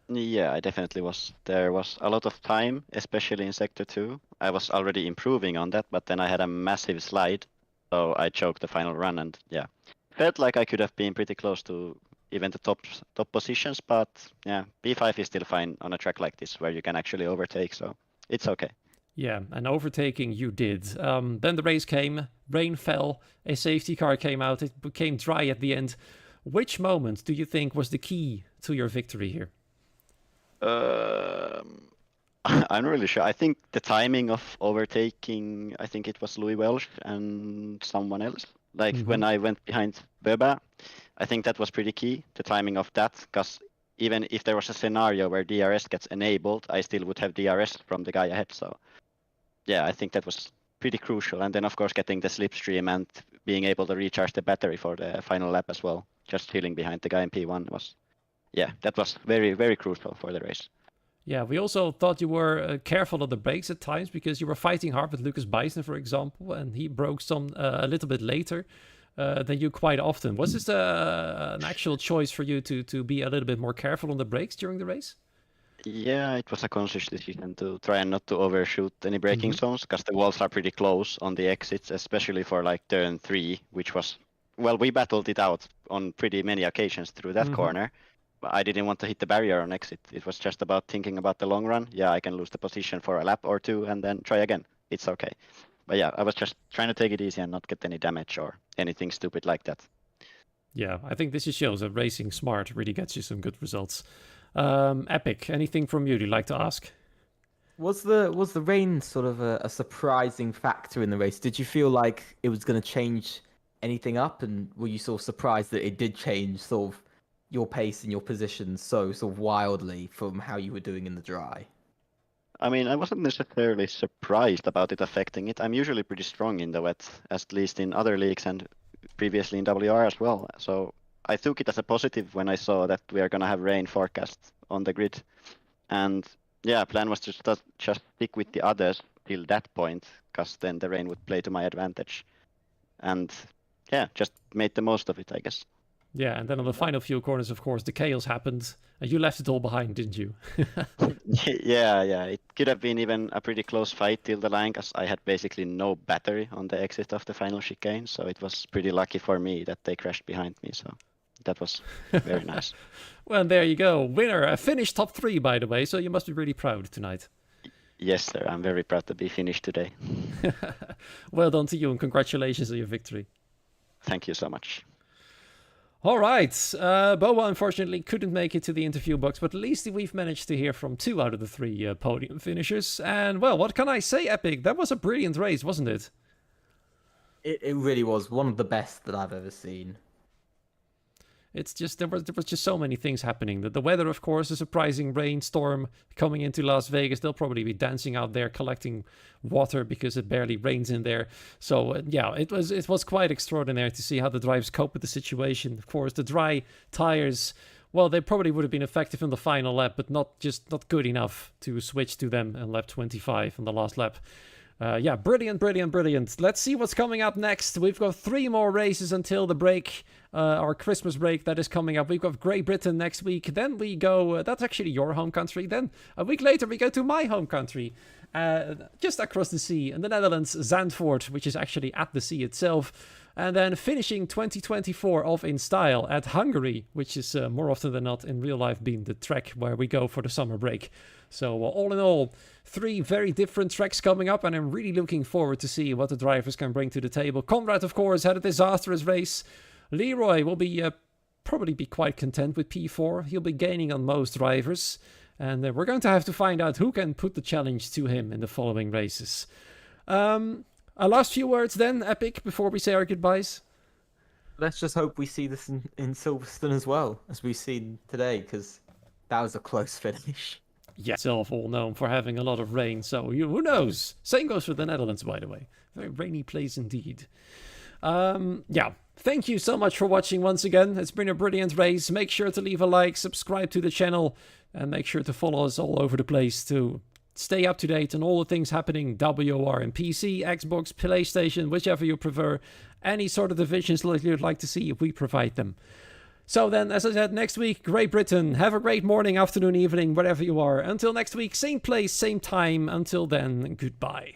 Yeah, I definitely was. There was a lot of time, especially in Sector 2. I was already improving on that, but then I had a massive slide, so I choked the final run, and yeah. Felt like I could have been pretty close to even the top positions, but yeah, P5 is still fine on a track like this where you can actually overtake, so it's okay. Yeah, and overtaking you did. Then the race came, rain fell, a safety car came out, it became dry at the end. Which moment do you think was the key to your victory here? I'm not really sure. I think the timing of overtaking, I think it was Louis Welsh and someone else. Like when I went behind Böba, I think that was pretty key, the timing of that, because even if there was a scenario where DRS gets enabled, I still would have DRS from the guy ahead. So yeah, I think that was pretty crucial. And then of course getting the slipstream and being able to recharge the battery for the final lap as well. Just chilling behind the guy in P1 was, yeah, that was very, very crucial for the race. Yeah, we also thought you were careful on the brakes at times because you were fighting hard with Lucas Bison, for example, and he broke some a little bit later than you quite often. Was this an actual choice for you to be a little bit more careful on the brakes during the race? Yeah, it was a conscious decision to try and not to overshoot any braking zones because the walls are pretty close on the exits, especially for like turn 3, which was, well, we battled it out on pretty many occasions through that corner. I didn't want to hit the barrier on exit. It was just about thinking about the long run. Yeah, I can lose the position for a lap or two and then try again. It's okay. But yeah, I was just trying to take it easy and not get any damage or anything stupid like that. Yeah, I think this just shows that racing smart really gets you some good results. Epic, anything from you you'd like to ask? Was the rain sort of a surprising factor in the race? Did you feel like it was going to change anything up? And were you sort of surprised that it did change sort of your pace and your position so sort of wildly from how you were doing in the dry? I mean, I wasn't necessarily surprised about it affecting it. I'm usually pretty strong in the wet, at least in other leagues and previously in WR as well. So I took it as a positive when I saw that we are going to have rain forecast on the grid. And yeah, plan was to just stick with the others till that point, because then the rain would play to my advantage. And yeah, just made the most of it, I guess. Yeah, and then on the final few corners, of course, the chaos happened, and you left it all behind, didn't you? Yeah. It could have been even a pretty close fight till the line, because I had basically no battery on the exit of the final chicane, so it was pretty lucky for me that they crashed behind me, so that was very nice. Well, there you go. Winner, a finished top 3, by the way, so you must be really proud tonight. Yes, sir. I'm very proud to be finished today. Well done to you, and congratulations on your victory. Thank you so much. All right. Boa unfortunately couldn't make it to the interview box, but at least we've managed to hear from 2 out of the 3 podium finishers. And, well, what can I say, Epic? That was a brilliant race, wasn't it? It really was one of the best that I've ever seen. It's just there was just so many things happening. The weather, of course, a surprising rainstorm coming into Las Vegas. They'll probably be dancing out there collecting water because it barely rains in there. So yeah, it was quite extraordinary to see how the drivers cope with the situation. Of course, the dry tires, well, they probably would have been effective in the final lap, but not good enough to switch to them in lap 25 on the last lap. Yeah, brilliant. Let's see what's coming up next. We've got 3 more races until the break, our Christmas break that is coming up. We've got Great Britain next week. Then we go, that's actually your home country. Then a week later, we go to my home country, just across the sea in the Netherlands, Zandvoort, which is actually at the sea itself. And then finishing 2024 off in style at Hungary, which is more often than not in real life being the track where we go for the summer break. So all in all, 3 very different tracks coming up, and I'm really looking forward to see what the drivers can bring to the table. Conrad, of course, had a disastrous race. Leroy will probably be quite content with P4. He'll be gaining on most drivers, and we're going to have to find out who can put the challenge to him in the following races. Our last few words then, Epic, before we say our goodbyes. Let's just hope we see this in Silverstone as well, as we've seen today, because that was a close finish. Yeah, itself all known for having a lot of rain, so who knows? Same goes for the Netherlands, by the way. Very rainy place indeed. Yeah, thank you so much for watching once again. It's been a brilliant race. Make sure to leave a like, subscribe to the channel, and make sure to follow us all over the place to stay up to date on all the things happening WOR and PC, Xbox, PlayStation, whichever you prefer. Any sort of divisions you'd like to see, we provide them. So then, as I said, next week, Great Britain. Have a great morning, afternoon, evening, wherever you are. Until next week, same place, same time. Until then, goodbye.